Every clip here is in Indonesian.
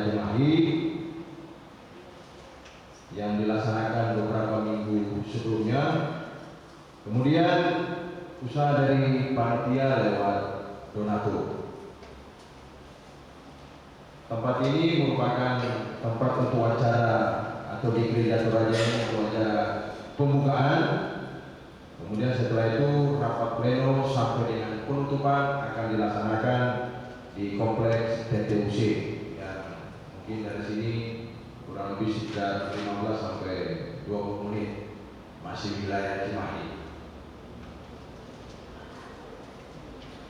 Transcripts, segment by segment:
Cimahi yang dilaksanakan beberapa minggu sebelumnya. Kemudian usaha dari panitia lewat donatur. Tempat ini merupakan tempat untuk acara atau di Gereja Toraja ini untuk acara pembukaan. Kemudian setelah itu rapat pleno sampai dengan penutupan akan dilaksanakan di kompleks TTUC. Ya, mungkin dari sini kurang lebih sekitar 15 sampai 20 menit masih wilayah Cimahi.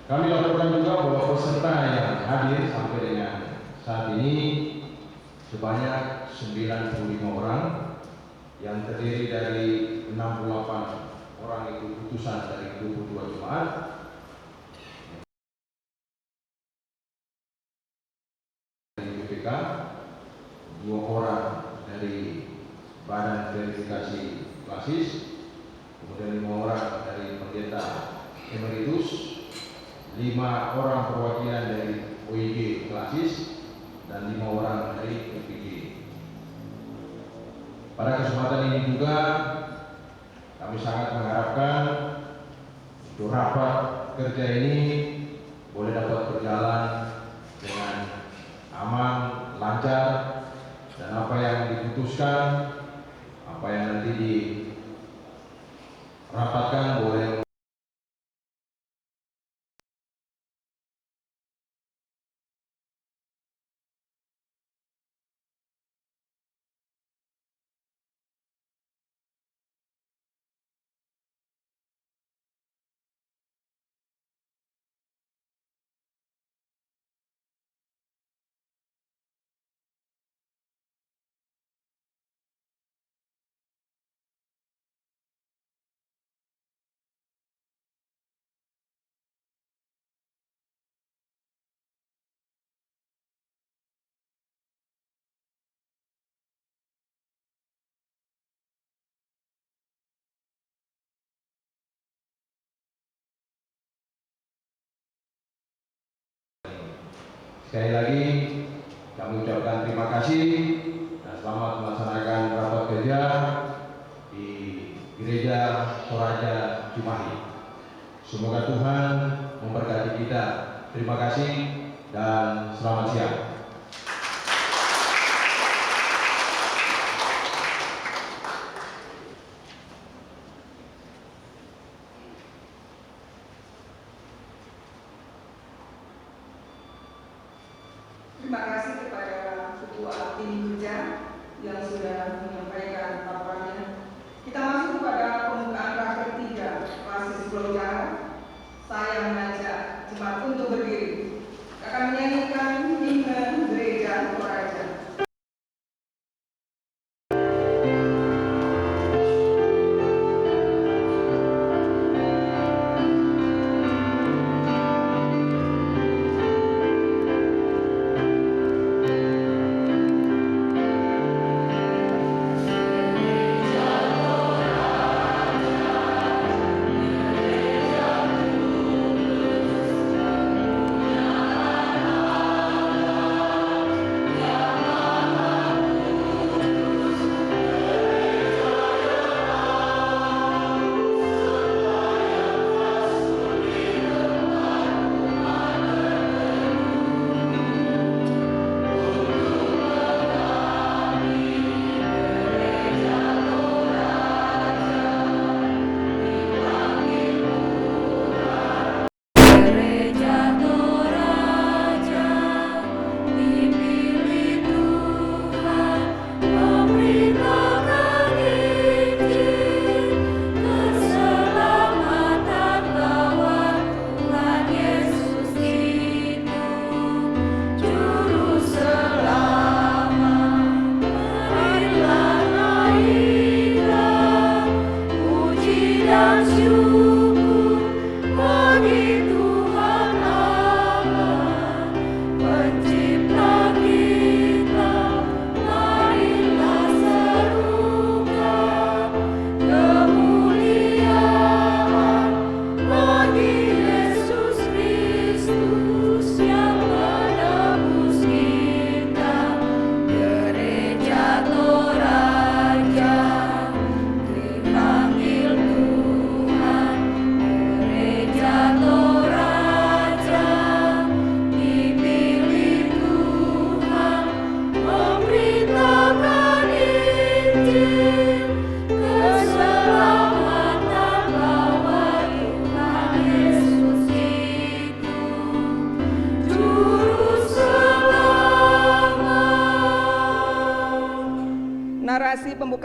Kami laporkan juga bahwa peserta yang hadir sampai dengan saat ini sebanyak 95 orang yang terdiri dari 68 orang itu utusan dari 22 jemaat, dari BPK, 2 orang dari Badan Verifikasi Klasis, kemudian 5 orang dari pendeta emeritus, 5 orang perwakilan dari OIG Klasis, dan 5 orang dari FPG. Pada kesempatan ini juga kami sangat mengharapkan untuk rapat kerja ini boleh dapat berjalan dengan aman, lancar, dan apa yang diputuskan, apa yang nanti dirapatkan boleh sekali lagi kami ucapkan terima kasih dan selamat melaksanakan rapat kerja di Gereja Toraja Cimahi. Semoga Tuhan memberkati kita. Terima kasih dan selamat siang. Terima kasih kepada Ketua Tim Kerja yang sudah menyampaikan paparannya. Kita masuk kepada pembukaan raker 3 Klasis Pulau Jawa. Saya mengajak jemaat untuk berdiri. Akan menyanyikan himne Gereja Toraja. Amen.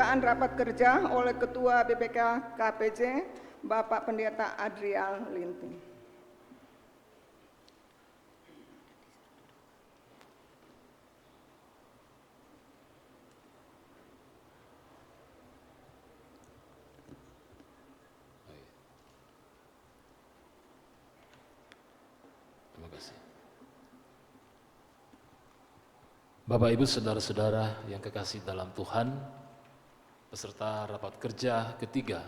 pembukaan rapat kerja oleh Ketua BPK KPJ, Bapak Pendeta Adrial Linting. Terima kasih. Bapak, Ibu, saudara-saudara yang kekasih dalam Tuhan, peserta rapat kerja ketiga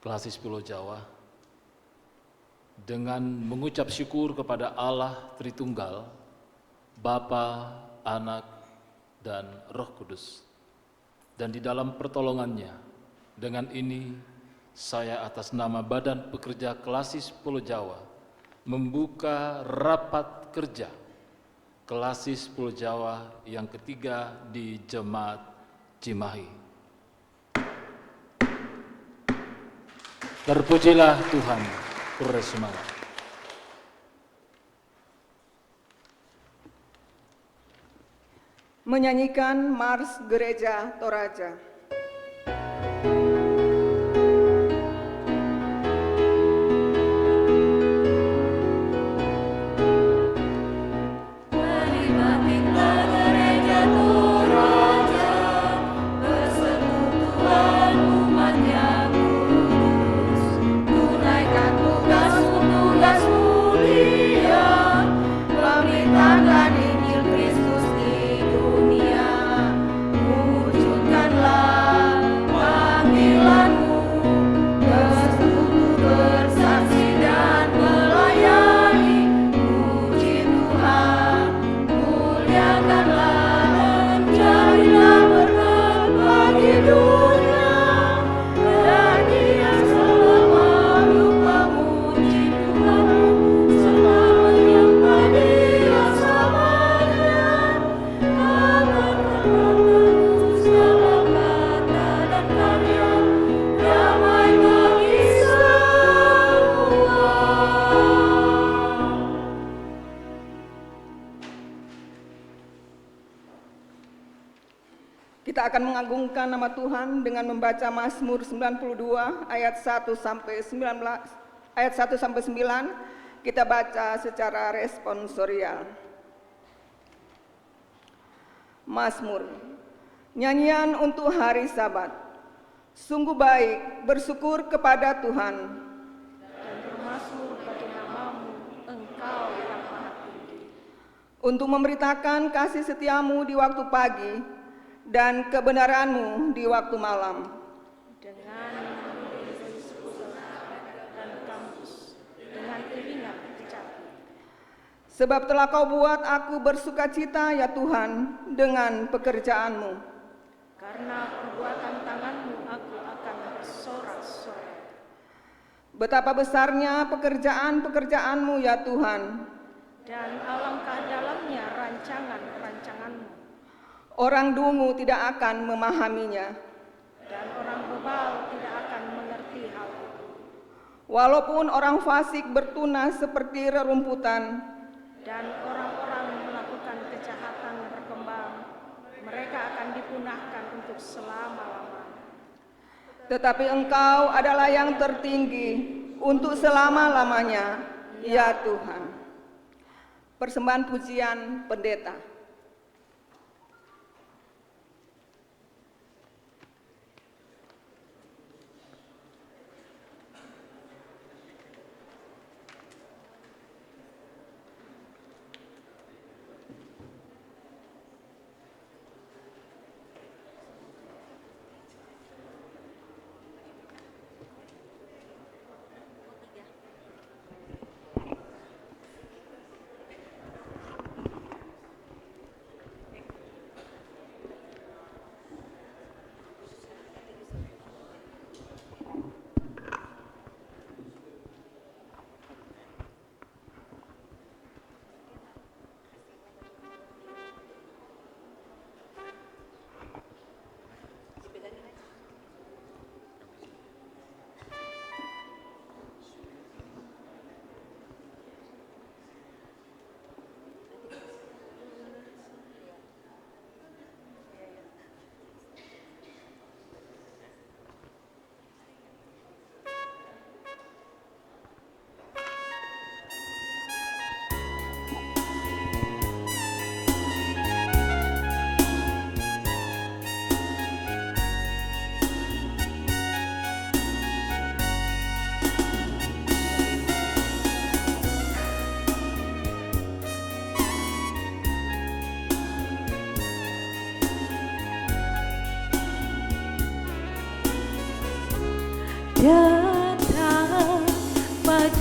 Klasis Pulau Jawa, dengan mengucap syukur kepada Allah Tritunggal, Bapa, Anak, dan Roh Kudus, dan di dalam pertolongannya, dengan ini saya atas nama Badan Pekerja Klasis Pulau Jawa membuka rapat kerja Klasis Pulau Jawa yang ketiga di Jemaat Cimahi. Terpujilah Tuhan, bersemangat. Semangat. Menyanyikan Mars Gereja Toraja. Kita akan mengagungkan nama Tuhan dengan membaca Mazmur 92 ayat 1 sampai 9. Kita baca secara responsorial. Mazmur. Nyanyian untuk hari Sabat. Sungguh baik bersyukur kepada Tuhan. Dan bermasmur bagi namamu, Engkau yang Maha Tinggi. Untuk memberitakan kasih setiamu di waktu pagi dan kebenaranmu di waktu malam. Dengan dan kamus, dengan telinga kecapi. Sebab telah kau buat aku bersukacita ya Tuhan dengan pekerjaanmu. Karena perbuatan tanganmu aku akan bersorak-sorai. Betapa besarnya pekerjaan-pekerjaanmu ya Tuhan. Dan alangkah dalamnya rancangan-rancanganmu. Orang dungu tidak akan memahaminya. Dan orang bebal tidak akan mengerti hal itu. Walaupun orang fasik bertunas seperti rerumputan, dan orang-orang melakukan kejahatan berkembang, mereka akan dipunahkan untuk selama-lamanya. tetapi Engkau adalah yang tertinggi untuk selama-lamanya, ya Tuhan. Persembahan pujian pendeta.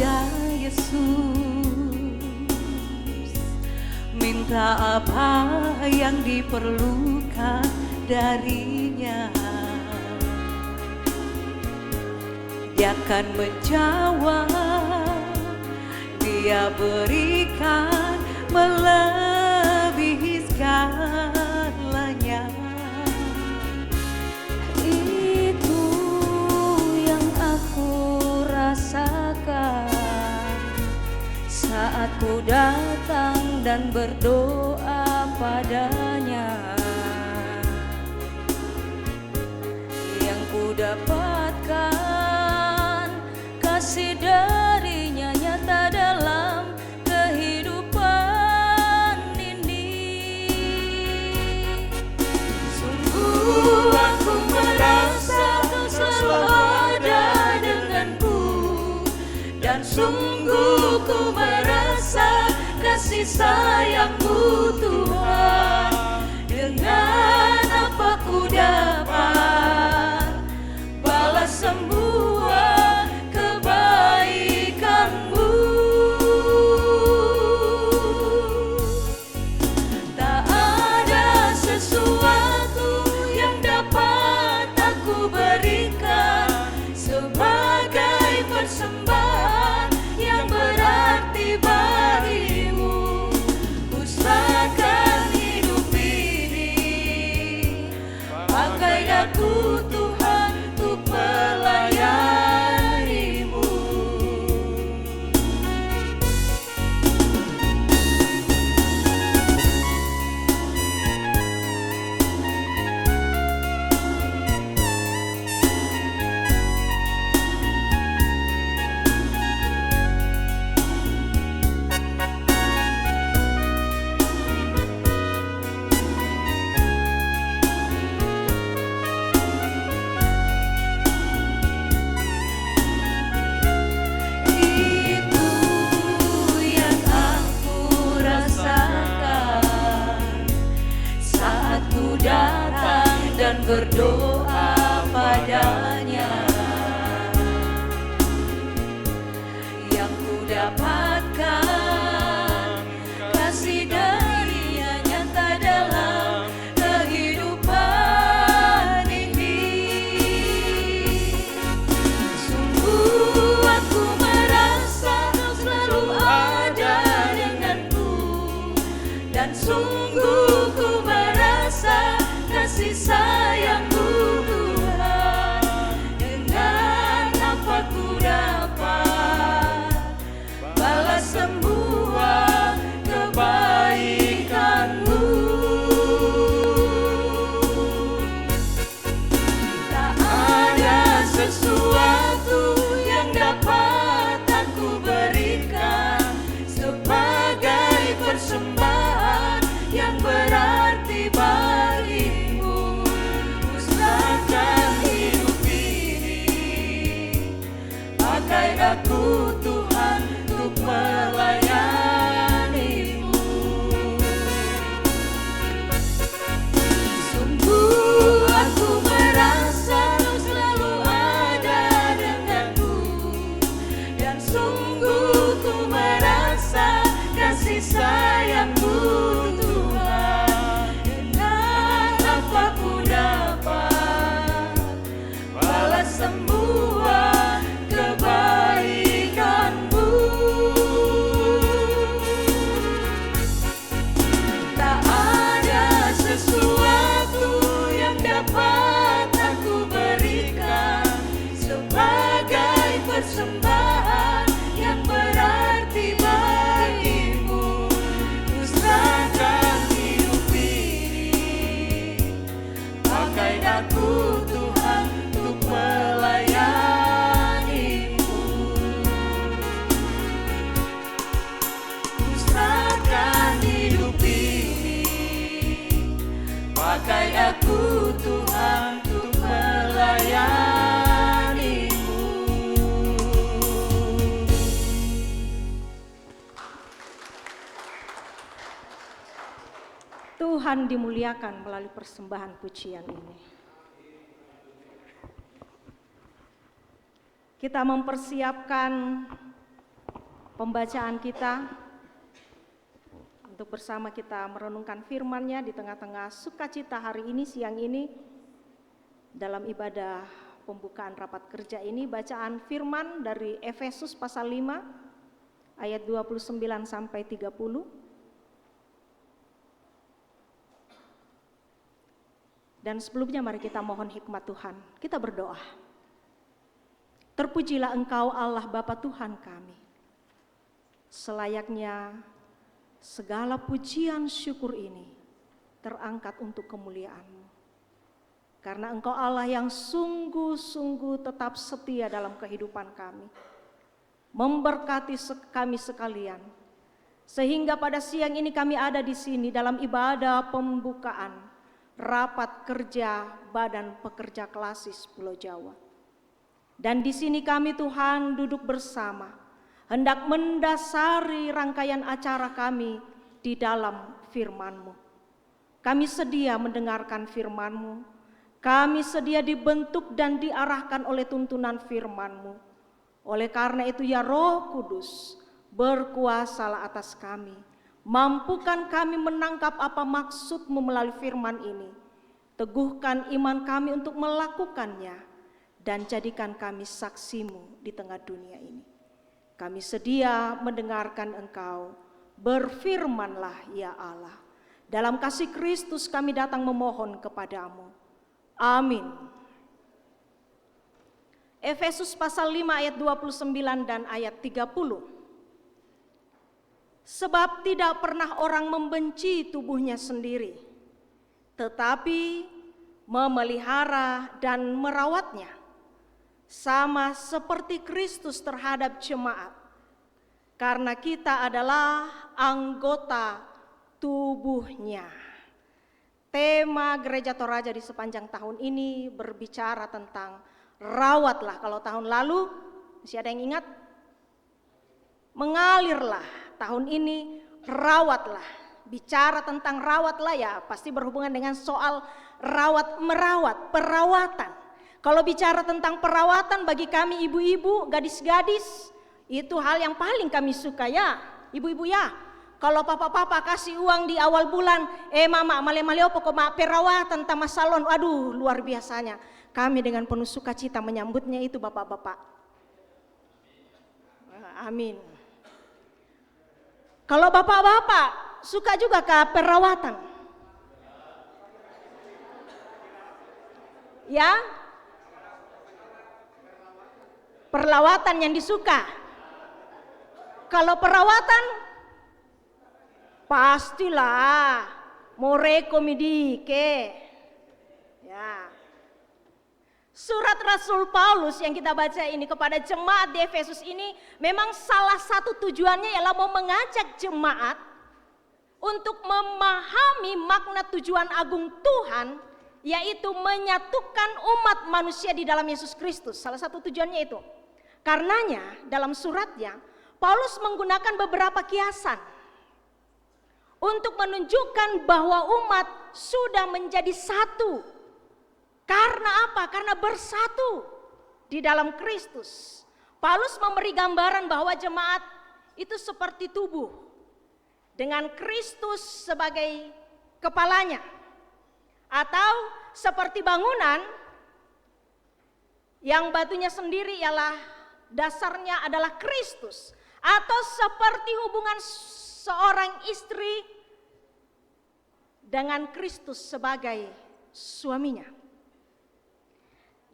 pada Yesus, minta apa yang diperlukan darinya. Dia akan menjawab, Dia berikan melebihi segalanya. Itu yang aku rasakan saat ku datang dan berdoa padanya. Yang ku dapatkan kasih darinya nyata dalam kehidupan ini. Sungguh aku merasa Kau selalu ada denganku, dan sungguh ku merasa kasih sayang-Mu Tuhan. Dengan apa ku dapat balas semua kebaikan-Mu. Tak ada sesuatu yang dapat aku berikan sebagai persembahan yang berarti bagimu. Ku serahkan hidup ini, pakai aku Tuhan untuk melayani-Mu. Itu yang aku rasakan saat ku datang dan berdoa padanya. Yang ku dapatkan kasih darinya nyata dalam kehidupan ini. Sungguh aku merasa Kau selalu ada denganku, dan sungguh ku merasa kasih sayang-Mu Tuhan. Dengan apa ku dapat balas semua kebaikan-Mu. Tak ada sesuatu yang dapat aku berikan sebagai persembahan yang berarti bagimu. Ku serahkan hidup ini, pakai aku Tuhan untuk melayani-Mu. Sungguh aku merasa Kau selalu ada denganku, dan sungguh ku merasa kasih sayang-Mu Tuhan. Dengan apa ku dapat balas semua kebaikan-Mu. Tak ada sesuatu yang dapat aku berikan sebagai persembahan yang berarti bagimu. Ku serahkan hidup ini, pakai aku Tuhan untuk melayani-Mu. Ku serahkan hidup ini, pakai aku Tuhan untuk melayani-Mu. Tuhan dimuliakan melalui persembahan pujian ini. Kita mempersiapkan pembacaan kita, untuk bersama kita merenungkan firman-Nya di tengah-tengah sukacita hari ini, siang ini, dalam ibadah pembukaan rapat kerja ini. Bacaan firman dari Efesus pasal 5 ayat 29 sampai 30. Dan sebelumnya mari kita mohon hikmat Tuhan. Kita berdoa. Terpujilah Engkau Allah Bapa Tuhan kami. Selayaknya segala pujian syukur ini terangkat untuk kemuliaan-Mu. Karena Engkau Allah yang sungguh-sungguh tetap setia dalam kehidupan kami. Memberkati kami sekalian. Sehingga pada siang ini kami ada di sini dalam ibadah pembukaan rapat kerja Badan Pekerja Klasis Pulau Jawa. Dan di sini kami Tuhan duduk bersama, hendak mendasari rangkaian acara kami di dalam firman-Mu. Kami sedia mendengarkan firman-Mu, kami sedia dibentuk dan diarahkan oleh tuntunan firman-Mu. Oleh karena itu ya Roh Kudus, berkuasalah atas kami. Mampukan kami menangkap apa maksud-Mu melalui firman ini. Teguhkan iman kami untuk melakukannya dan jadikan kami saksi-Mu di tengah dunia ini. Kami sedia mendengarkan Engkau, berfirmanlah ya Allah. Dalam kasih Kristus kami datang memohon kepadamu. Amin. Efesus pasal 5 ayat 29 dan ayat 30. Sebab tidak pernah orang membenci tubuhnya sendiri, tetapi memelihara dan merawatnya, sama seperti Kristus terhadap jemaat. Karena kita adalah anggota tubuhnya. Tema Gereja Toraja di sepanjang tahun ini berbicara tentang rawatlah. Kalau tahun lalu, masih ada yang ingat? Mengalirlah. Tahun ini rawatlah. Bicara tentang rawatlah ya pasti berhubungan dengan soal rawat merawat, perawatan. Kalau bicara tentang perawatan bagi kami ibu-ibu, gadis-gadis, itu hal yang paling kami suka ya, ibu-ibu ya. Kalau papa-papa kasih uang di awal bulan, mama male-male opo kok perawatan tama salon, aduh luar biasanya. Kami dengan penuh sukacita menyambutnya itu bapak-bapak. Amin. Kalau bapak-bapak suka juga ke perawatan? Ya? Perlawatan yang disuka. Kalau perawatan pastilah more komedike. Ya. Surat Rasul Paulus yang kita baca ini kepada jemaat di Efesus ini memang salah satu tujuannya ialah mau mengajak jemaat untuk memahami makna tujuan agung Tuhan, yaitu menyatukan umat manusia di dalam Yesus Kristus. Salah satu tujuannya itu. Karenanya dalam suratnya Paulus menggunakan beberapa kiasan untuk menunjukkan bahwa umat sudah menjadi satu. Karena apa? Karena bersatu di dalam Kristus. Paulus memberi gambaran bahwa jemaat itu seperti tubuh dengan Kristus sebagai kepalanya. Atau seperti bangunan yang batunya sendiri ialah dasarnya adalah Kristus. Atau seperti hubungan seorang istri dengan Kristus sebagai suaminya.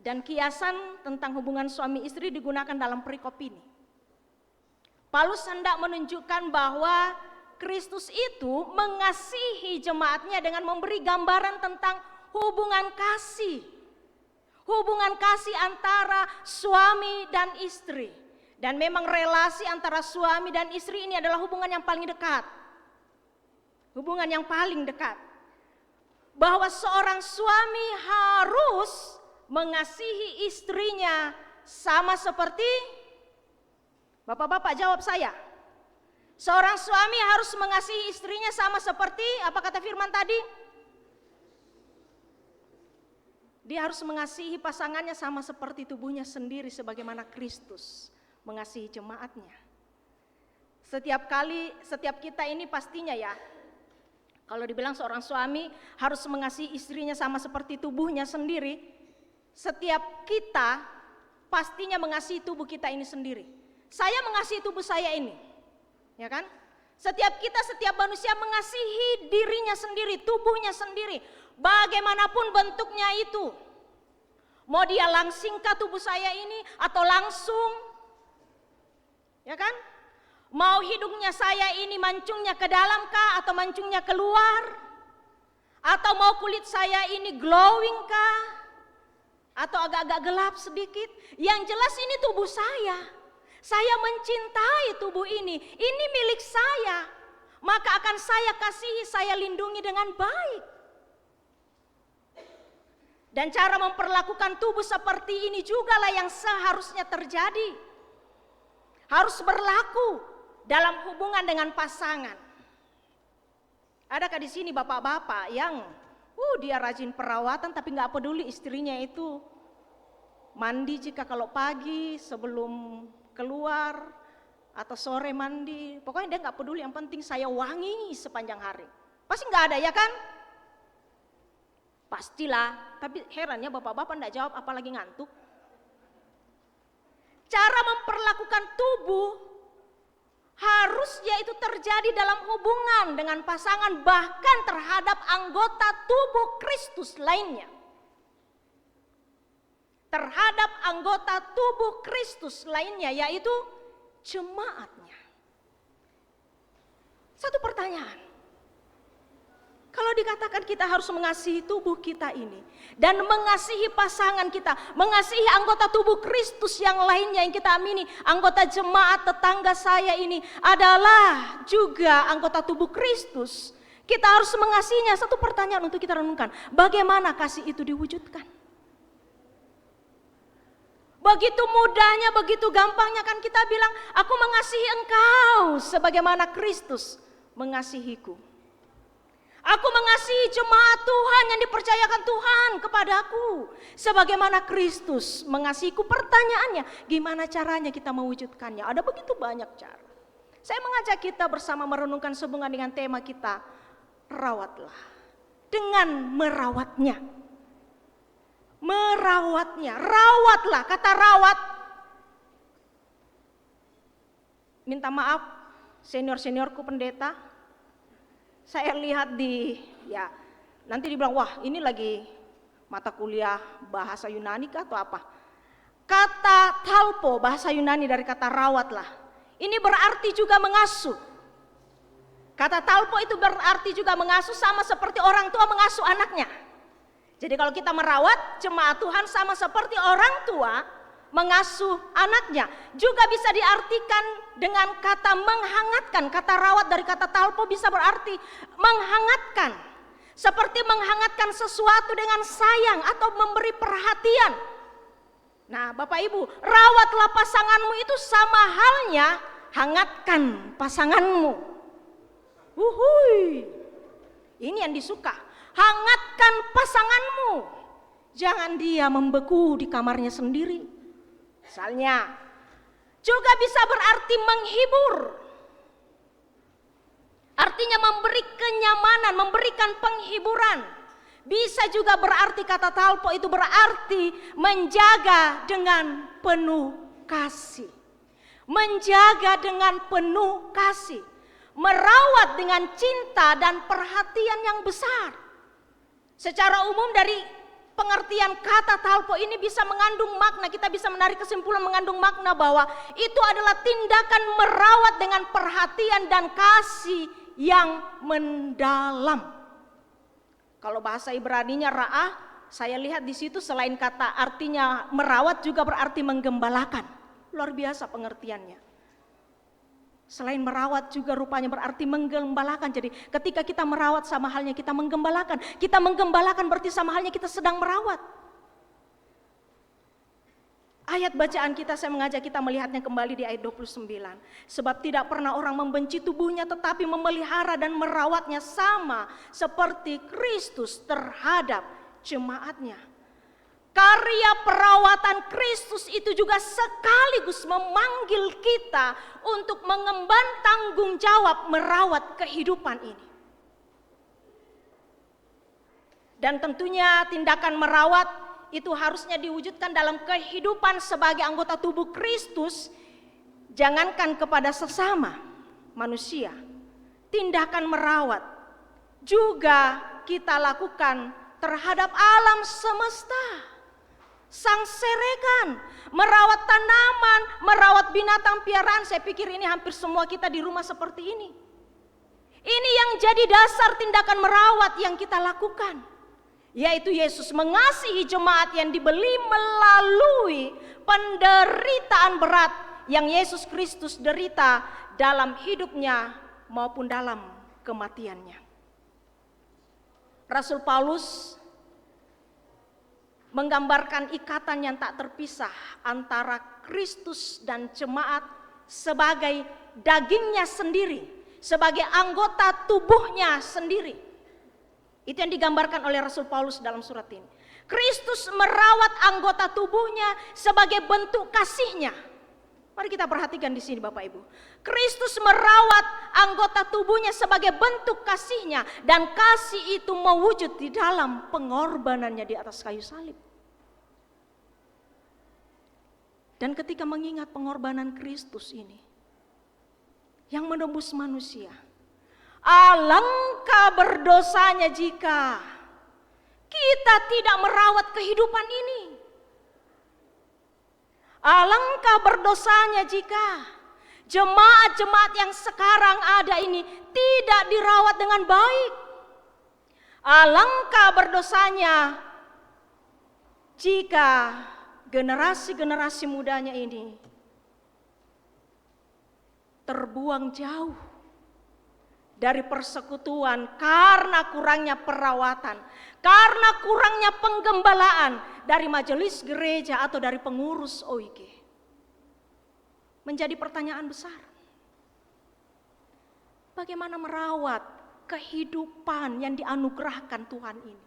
Dan kiasan tentang hubungan suami istri digunakan dalam perikop ini. Paulus hendak menunjukkan bahwa Kristus itu mengasihi jemaatnya dengan memberi gambaran tentang hubungan kasih. Hubungan kasih antara suami dan istri. Dan memang relasi antara suami dan istri ini adalah hubungan yang paling dekat. Hubungan yang paling dekat. Bahwa seorang suami harus mengasihi istrinya sama seperti, bapak-bapak jawab saya. Seorang suami harus mengasihi istrinya sama seperti, apa kata firman tadi? Dia harus mengasihi pasangannya sama seperti tubuhnya sendiri sebagaimana Kristus mengasihi jemaatnya. Setiap kita ini pastinya ya, kalau dibilang seorang suami harus mengasihi istrinya sama seperti tubuhnya sendiri, setiap kita pastinya mengasihi tubuh kita ini sendiri. Saya mengasihi tubuh saya ini, ya kan? Setiap manusia mengasihi dirinya sendiri, tubuhnya sendiri, bagaimanapun bentuknya itu. Mau dia langsingkah tubuh saya ini atau langsung, ya kan? Mau hidungnya saya ini mancungnya ke dalam kah atau mancungnya keluar? Atau mau kulit saya ini glowing kah? Atau agak-agak gelap sedikit? Yang jelas ini tubuh saya. Saya mencintai tubuh ini milik saya. Maka akan saya kasihi, saya lindungi dengan baik. Dan cara memperlakukan tubuh seperti ini jugalah yang seharusnya terjadi. Harus berlaku dalam hubungan dengan pasangan. Adakah di sini bapak-bapak yang dia rajin perawatan tapi nggak peduli istrinya itu mandi jika kalau pagi sebelum keluar atau sore mandi, pokoknya dia nggak peduli, yang penting saya wangi sepanjang hari. Pasti nggak ada ya kan? Pastilah, tapi herannya bapak-bapak nggak jawab apalagi ngantuk. Cara memperlakukan tubuh harusnya itu terjadi dalam hubungan dengan pasangan, bahkan terhadap anggota tubuh Kristus lainnya. Terhadap anggota tubuh Kristus lainnya, yaitu jemaatnya. Satu pertanyaan, kalau dikatakan kita harus mengasihi tubuh kita ini dan mengasihi pasangan kita, mengasihi anggota tubuh Kristus yang lainnya yang kita amini, anggota jemaat tetangga saya ini adalah juga anggota tubuh Kristus, kita harus mengasihinya. Satu pertanyaan untuk kita renungkan, bagaimana kasih itu diwujudkan? Begitu mudahnya, begitu gampangnya kan kita bilang, aku mengasihi engkau sebagaimana Kristus mengasihiku. Aku mengasihi jemaat Tuhan yang dipercayakan Tuhan kepadaku sebagaimana Kristus mengasihiku. Pertanyaannya, gimana caranya kita mewujudkannya? Ada begitu banyak cara. Saya mengajak kita bersama merenungkan sehubungan dengan tema kita, rawatlah. Dengan merawatnya. Merawatnya, rawatlah, kata rawat. Minta maaf senior-seniorku pendeta, saya lihat nanti dibilang, wah ini lagi mata kuliah bahasa Yunani kah atau apa. Kata talpo, bahasa Yunani dari kata rawatlah, ini berarti juga mengasuh. Kata talpo itu berarti juga mengasuh, sama seperti orang tua mengasuh anaknya. Jadi kalau kita merawat jemaat Tuhan sama seperti orang tua mengasuh anaknya. Juga bisa diartikan dengan kata menghangatkan. Kata rawat dari kata talpo bisa berarti menghangatkan. Seperti menghangatkan sesuatu dengan sayang atau memberi perhatian. Nah Bapak Ibu, rawatlah pasanganmu itu sama halnya hangatkan pasanganmu. Ini yang disuka. Hangatkan pasanganmu. Jangan dia membeku di kamarnya sendiri. Misalnya, juga bisa berarti menghibur. Artinya memberi kenyamanan, memberikan penghiburan. Bisa juga berarti kata talpo itu berarti menjaga dengan penuh kasih. Menjaga dengan penuh kasih. Merawat dengan cinta dan perhatian yang besar. Secara umum dari pengertian kata talpo ini bisa mengandung makna, kita bisa menarik kesimpulan mengandung makna bahwa itu adalah tindakan merawat dengan perhatian dan kasih yang mendalam. Kalau bahasa Ibraninya ra'ah, saya lihat di situ selain kata artinya merawat juga berarti menggembalakan. Luar biasa pengertiannya. Selain merawat juga rupanya berarti menggembalakan. Jadi ketika kita merawat sama halnya kita menggembalakan. Kita menggembalakan berarti sama halnya kita sedang merawat. Ayat bacaan kita saya mengajak kita melihatnya kembali di ayat 29. Sebab tidak pernah orang membenci tubuhnya tetapi memelihara dan merawatnya sama seperti Kristus terhadap jemaatnya. Karya perawatan Kristus itu juga sekaligus memanggil kita untuk mengemban tanggung jawab merawat kehidupan ini. Dan tentunya tindakan merawat itu harusnya diwujudkan dalam kehidupan sebagai anggota tubuh Kristus, jangankan kepada sesama manusia. Tindakan merawat juga kita lakukan terhadap alam semesta. Sang serekan, merawat tanaman, merawat binatang piaraan. Saya pikir ini hampir semua kita di rumah seperti ini. Ini yang jadi dasar tindakan merawat yang kita lakukan, yaitu Yesus mengasihi jemaat yang dibeli melalui penderitaan berat yang Yesus Kristus derita dalam hidupnya maupun dalam kematiannya. Rasul Paulus menggambarkan ikatan yang tak terpisah antara Kristus dan jemaat sebagai dagingnya sendiri, sebagai anggota tubuhnya sendiri. Itu yang digambarkan oleh Rasul Paulus dalam surat ini. Kristus merawat anggota tubuhnya sebagai bentuk kasihnya. Mari kita perhatikan di sini Bapak Ibu. Kristus merawat anggota tubuhnya sebagai bentuk kasihnya, dan kasih itu mewujud di dalam pengorbanannya di atas kayu salib. Dan ketika mengingat pengorbanan Kristus ini yang menembus manusia, alangkah berdosanya jika kita tidak merawat kehidupan ini. Alangkah berdosanya jika jemaat-jemaat yang sekarang ada ini tidak dirawat dengan baik. Alangkah berdosanya jika generasi-generasi mudanya ini terbuang jauh dari persekutuan karena kurangnya perawatan, karena kurangnya penggembalaan dari majelis gereja atau dari pengurus OIG. Menjadi pertanyaan besar. Bagaimana merawat kehidupan yang dianugerahkan Tuhan ini?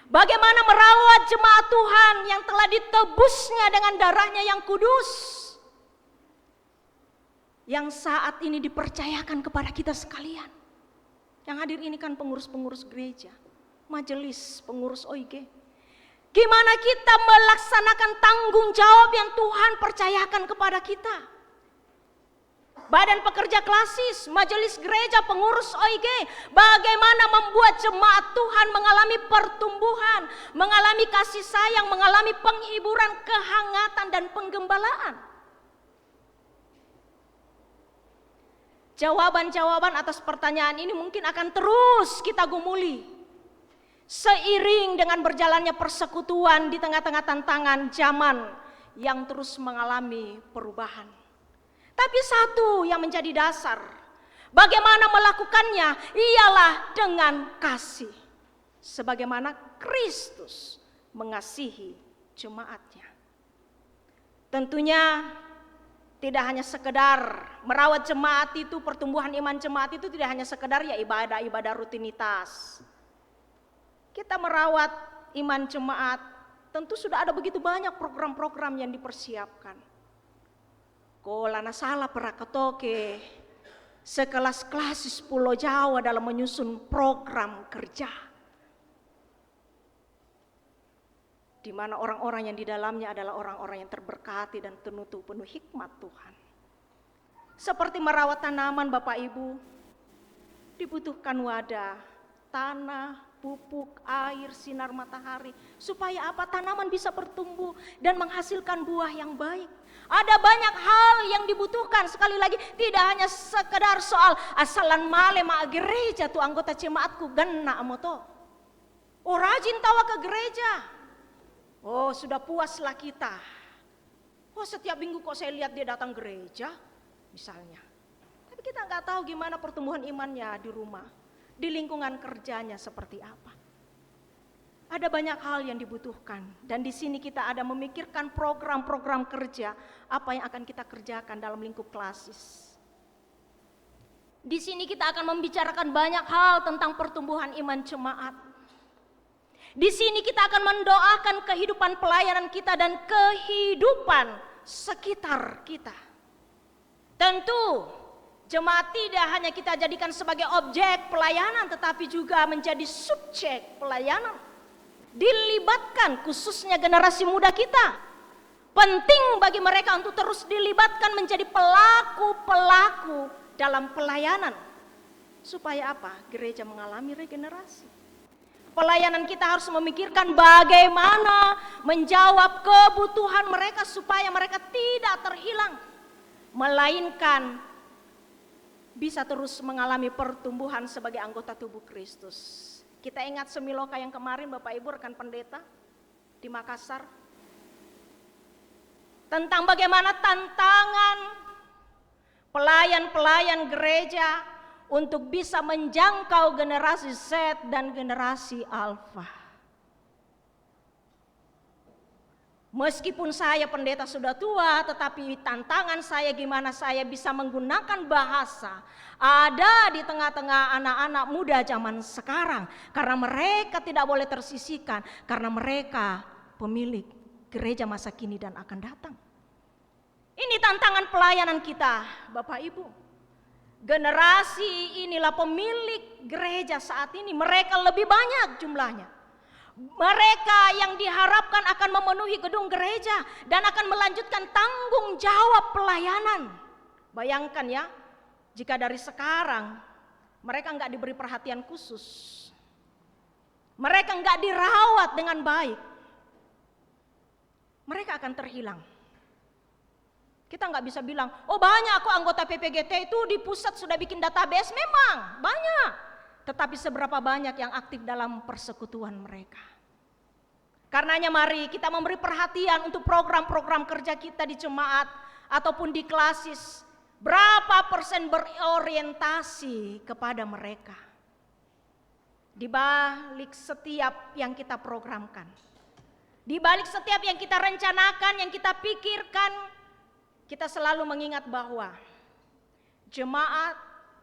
Bagaimana merawat jemaat Tuhan yang telah ditebusnya dengan darahnya yang kudus, yang saat ini dipercayakan kepada kita sekalian. Yang hadir ini kan pengurus-pengurus gereja, majelis, pengurus OIG. Gimana kita melaksanakan tanggung jawab yang Tuhan percayakan kepada kita? Badan pekerja klasis, majelis gereja, pengurus OIG, bagaimana membuat jemaat Tuhan mengalami pertumbuhan, mengalami kasih sayang, mengalami penghiburan, kehangatan, dan penggembalaan. Jawaban-jawaban atas pertanyaan ini mungkin akan terus kita gumuli seiring dengan berjalannya persekutuan di tengah-tengah tantangan zaman yang terus mengalami perubahan. Tapi satu yang menjadi dasar, bagaimana melakukannya ialah dengan kasih. Sebagaimana Kristus mengasihi jemaatnya. Tentunya tidak hanya sekedar merawat jemaat itu, pertumbuhan iman jemaat itu tidak hanya sekedar ya ibadah-ibadah rutinitas. Kita merawat iman jemaat, tentu sudah ada begitu banyak program-program yang dipersiapkan. Kolana salah perakatoke, sekelas klasis Pulau Jawa dalam menyusun program kerja, di mana orang-orang yang di dalamnya adalah orang-orang yang terberkati dan penuh hikmat Tuhan. Seperti merawat tanaman Bapak Ibu, dibutuhkan wadah, tanah, pupuk, air, sinar matahari, supaya apa? Tanaman bisa bertumbuh dan menghasilkan buah yang baik. Ada banyak hal yang dibutuhkan. Sekali lagi, tidak hanya sekedar soal asalan male ma gereja tu anggota jemaatku gena amoto. Oh, rajin tawa ke gereja. Oh, sudah puaslah kita. Oh, setiap minggu kok saya lihat dia datang gereja, misalnya. Tapi kita nggak tahu gimana pertumbuhan imannya di rumah, di lingkungan kerjanya seperti apa. Ada banyak hal yang dibutuhkan, dan di sini kita ada memikirkan program-program kerja apa yang akan kita kerjakan dalam lingkup klasis. Di sini kita akan membicarakan banyak hal tentang pertumbuhan iman jemaat. Di sini kita akan mendoakan kehidupan pelayanan kita dan kehidupan sekitar kita. Tentu jemaat tidak hanya kita jadikan sebagai objek pelayanan, tetapi juga menjadi subjek pelayanan. Dilibatkan khususnya generasi muda kita. Penting bagi mereka untuk terus dilibatkan menjadi pelaku-pelaku dalam pelayanan. Supaya apa? Gereja mengalami regenerasi. Pelayanan kita harus memikirkan bagaimana menjawab kebutuhan mereka supaya mereka tidak terhilang, melainkan bisa terus mengalami pertumbuhan sebagai anggota tubuh Kristus. Kita ingat Semiloka yang kemarin Bapak Ibu rekan pendeta di Makassar, tentang bagaimana tantangan pelayan-pelayan gereja untuk bisa menjangkau generasi Z dan generasi Alpha. Meskipun saya pendeta sudah tua, tetapi tantangan saya gimana saya bisa menggunakan bahasa ada di tengah-tengah anak-anak muda zaman sekarang. Karena mereka tidak boleh tersisihkan, karena mereka pemilik gereja masa kini dan akan datang. Ini tantangan pelayanan kita, Bapak Ibu. Generasi inilah pemilik gereja saat ini. Mereka lebih banyak jumlahnya. Mereka yang diharapkan akan memenuhi gedung gereja dan akan melanjutkan tanggung jawab pelayanan. Bayangkan ya, jika dari sekarang mereka enggak diberi perhatian khusus, mereka enggak dirawat dengan baik, mereka akan terhilang. Kita nggak bisa bilang, oh banyak kok anggota PPGT itu di pusat sudah bikin database. Memang banyak, tetapi seberapa banyak yang aktif dalam persekutuan mereka. Karenanya mari kita memberi perhatian untuk program-program kerja kita di jemaat ataupun di klasis. Berapa persen berorientasi kepada mereka di balik setiap yang kita programkan, di balik setiap yang kita rencanakan, yang kita pikirkan. Kita selalu mengingat bahwa jemaat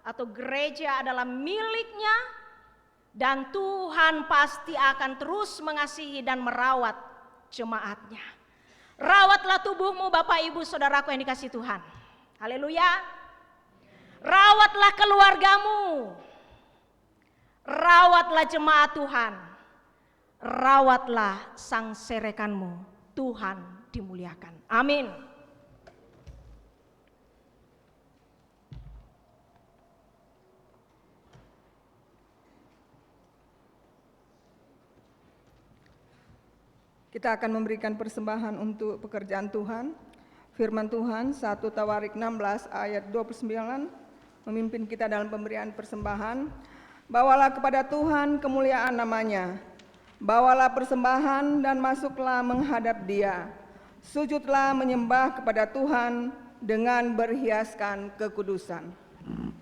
atau gereja adalah miliknya dan Tuhan pasti akan terus mengasihi dan merawat jemaatnya. Rawatlah tubuhmu Bapak Ibu Saudaraku yang dikasihi Tuhan. Haleluya. Rawatlah keluargamu. Rawatlah jemaat Tuhan. Rawatlah sang serekanmu. Tuhan dimuliakan. Amin. Kita akan memberikan persembahan untuk pekerjaan Tuhan. Firman Tuhan 1 Tawarik 16 ayat 29 memimpin kita dalam pemberian persembahan. Bawalah kepada Tuhan kemuliaan namanya. Bawalah persembahan dan masuklah menghadap Dia. Sujudlah menyembah kepada Tuhan dengan berhiaskan kekudusan. Tuhan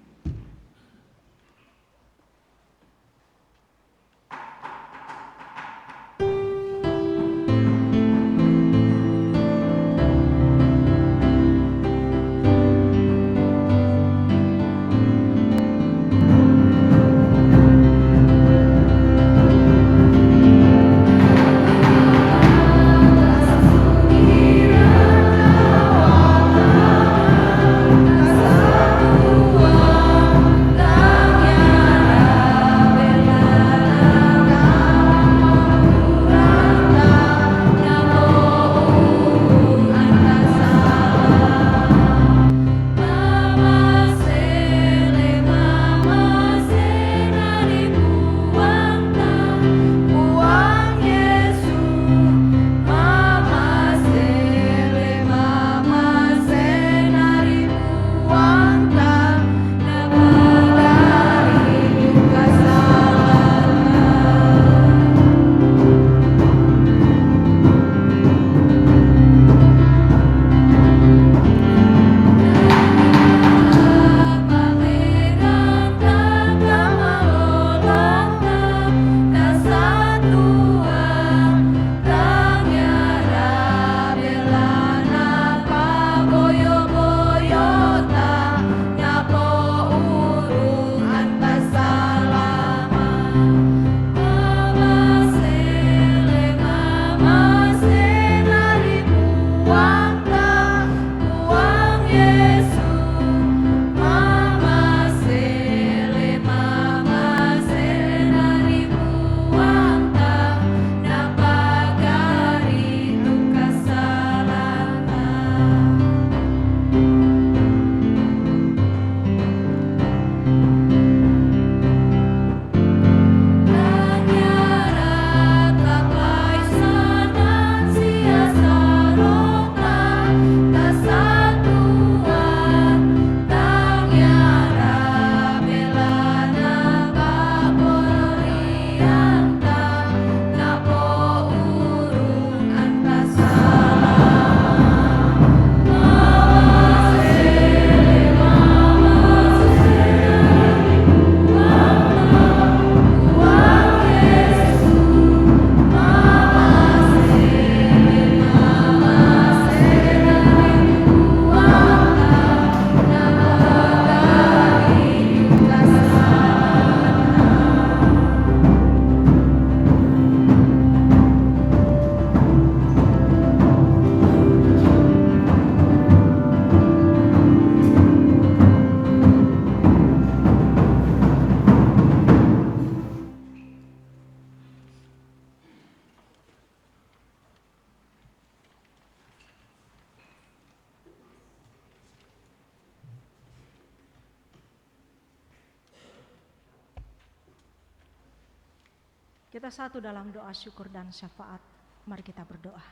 Kita satu dalam doa syukur dan syafaat. Mari kita berdoa.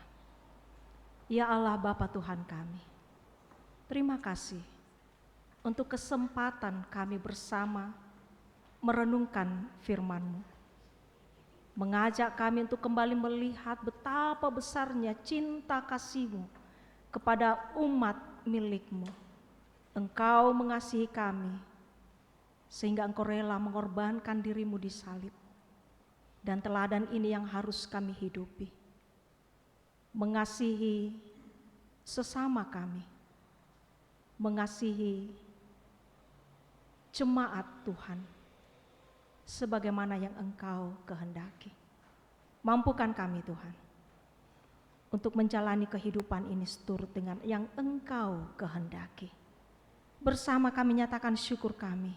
Ya Allah Bapa Tuhan kami, terima kasih untuk kesempatan kami bersama merenungkan firman-Mu. Mengajak kami untuk kembali melihat betapa besarnya cinta kasih-Mu kepada umat milik-Mu. Engkau mengasihi kami sehingga Engkau rela mengorbankan diri-Mu di salib. Dan teladan ini yang harus kami hidupi. Mengasihi sesama kami. Mengasihi jemaat Tuhan. Sebagaimana yang Engkau kehendaki. Mampukan kami Tuhan. Untuk menjalani kehidupan ini seturut dengan yang Engkau kehendaki. Bersama kami nyatakan syukur kami.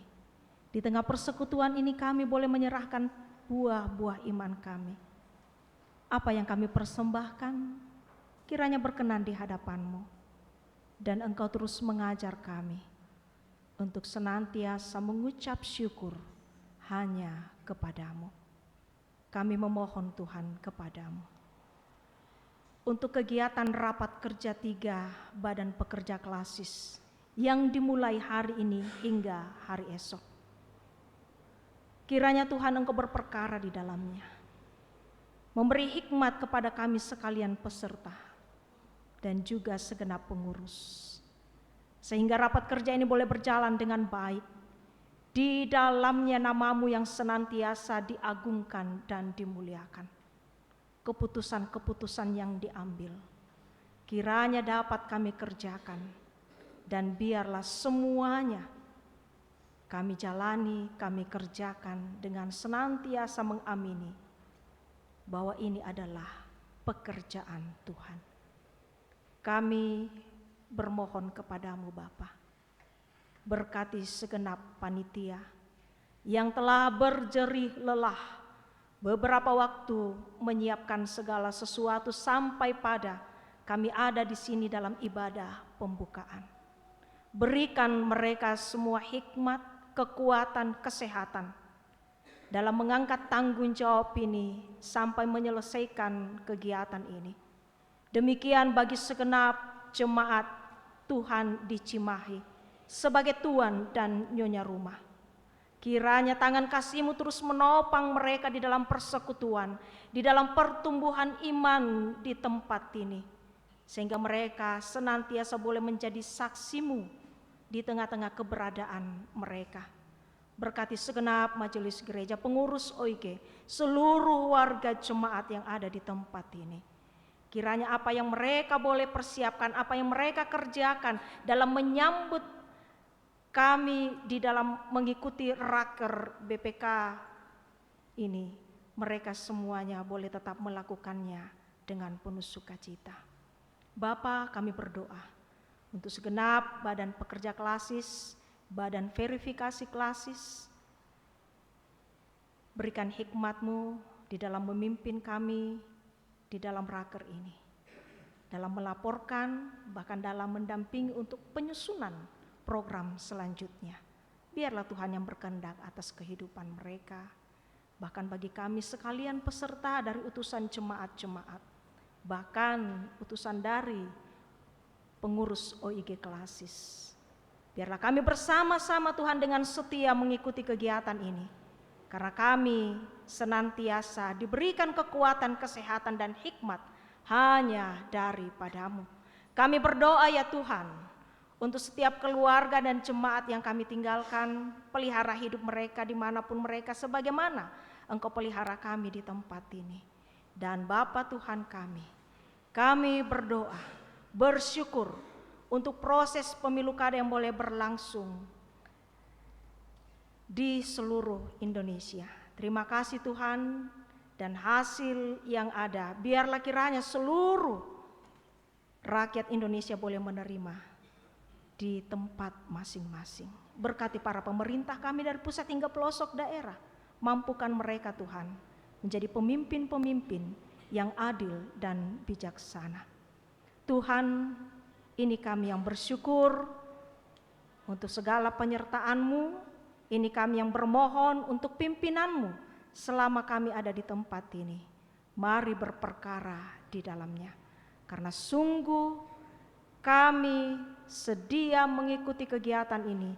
Di tengah persekutuan ini kami boleh menyerahkan buah-buah iman kami. Apa yang kami persembahkan kiranya berkenan di hadapan-Mu. Dan Engkau terus mengajar kami untuk senantiasa mengucap syukur hanya kepada-Mu. Kami memohon Tuhan kepada-Mu. Untuk kegiatan rapat kerja 3 Badan Pekerja Klasis yang dimulai hari ini hingga hari esok. Kiranya Tuhan Engkau berperkara di dalamnya. Memberi hikmat kepada kami sekalian peserta dan juga segenap pengurus. Sehingga rapat kerja ini boleh berjalan dengan baik. Di dalamnya nama-Mu yang senantiasa diagungkan dan dimuliakan. Keputusan-keputusan yang diambil kiranya dapat kami kerjakan. Dan biarlah semuanya kami jalani, kami kerjakan dengan senantiasa mengamini bahwa ini adalah pekerjaan Tuhan. Kami bermohon kepadamu Bapa, berkati segenap panitia yang telah berjerih lelah beberapa waktu menyiapkan segala sesuatu sampai pada kami ada di sini dalam ibadah pembukaan. Berikan mereka semua hikmat, kekuatan, kesehatan dalam mengangkat tanggung jawab ini sampai menyelesaikan kegiatan ini. Demikian bagi segenap jemaat Tuhan di Cimahi sebagai tuan dan nyonya rumah. Kiranya tangan kasih-Mu terus menopang mereka di dalam persekutuan, di dalam pertumbuhan iman di tempat ini. Sehingga mereka senantiasa boleh menjadi saksi-Mu di tengah-tengah keberadaan mereka. Berkati segenap majelis gereja, pengurus OIG, seluruh warga jemaat yang ada di tempat ini. Kiranya apa yang mereka boleh persiapkan, apa yang mereka kerjakan dalam menyambut kami di dalam mengikuti raker BPK ini, mereka semuanya boleh tetap melakukannya dengan penuh sukacita. Bapa, kami berdoa untuk segenap badan pekerja klasis, badan verifikasi klasis. Berikan hikmat-Mu di dalam memimpin kami di dalam raker ini. Dalam melaporkan, bahkan dalam mendampingi untuk penyusunan program selanjutnya. Biarlah Tuhan yang berkehendak atas kehidupan mereka. Bahkan bagi kami sekalian peserta dari utusan jemaat-jemaat. Bahkan utusan dari pengurus OIG klasis. Biarlah kami bersama-sama Tuhan dengan setia mengikuti kegiatan ini. Karena kami senantiasa diberikan kekuatan, kesehatan, dan hikmat hanya daripada-Mu. Kami berdoa ya Tuhan, untuk setiap keluarga dan jemaat yang kami tinggalkan, pelihara hidup mereka dimanapun mereka, sebagaimana Engkau pelihara kami di tempat ini. Dan Bapa Tuhan kami berdoa, bersyukur untuk proses pemilu kada yang boleh berlangsung di seluruh Indonesia. Terima kasih Tuhan, dan hasil yang ada biarlah kiranya seluruh rakyat Indonesia boleh menerima di tempat masing-masing. Berkati para pemerintah kami dari pusat hingga pelosok daerah, mampukan mereka Tuhan menjadi pemimpin-pemimpin yang adil dan bijaksana. Tuhan, ini kami yang bersyukur untuk segala penyertaan-Mu. Ini kami yang bermohon untuk pimpinan-Mu selama kami ada di tempat ini. Mari berperkara di dalamnya, karena sungguh kami sedia mengikuti kegiatan ini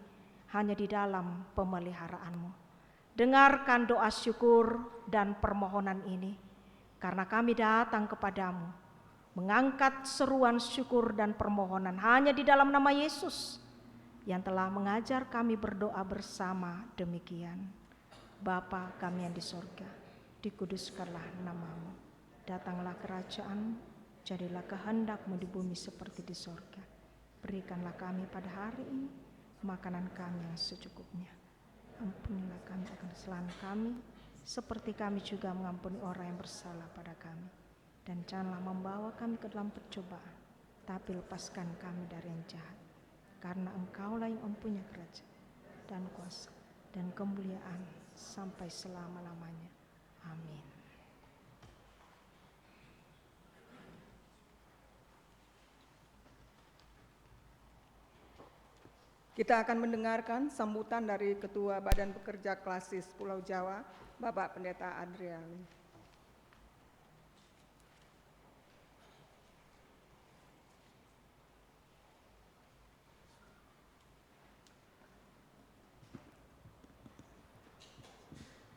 hanya di dalam pemeliharaanmu. Dengarkan doa syukur dan permohonan ini, karena kami datang kepadamu, mengangkat seruan syukur dan permohonan hanya di dalam nama Yesus, yang telah mengajar kami berdoa bersama demikian. Bapa kami yang di sorga, dikuduskanlah namamu, datanglah kerajaan, jadilah kehendak-Mu di bumi seperti di sorga. Berikanlah kami pada hari ini makanan kami yang secukupnya. Ampunilah kami akan kesalahan kami, seperti kami juga mengampuni orang yang bersalah pada kami. Dan janganlah membawa kami ke dalam percobaan, tapi lepaskan kami dari yang jahat. Karena Engkaulah yang mempunyai kerajaan dan kuasa dan kemuliaan sampai selama-lamanya. Amin. Kita akan mendengarkan sambutan dari Ketua Badan Pekerja Klasis Pulau Jawa, Bapak Pendeta Adriani.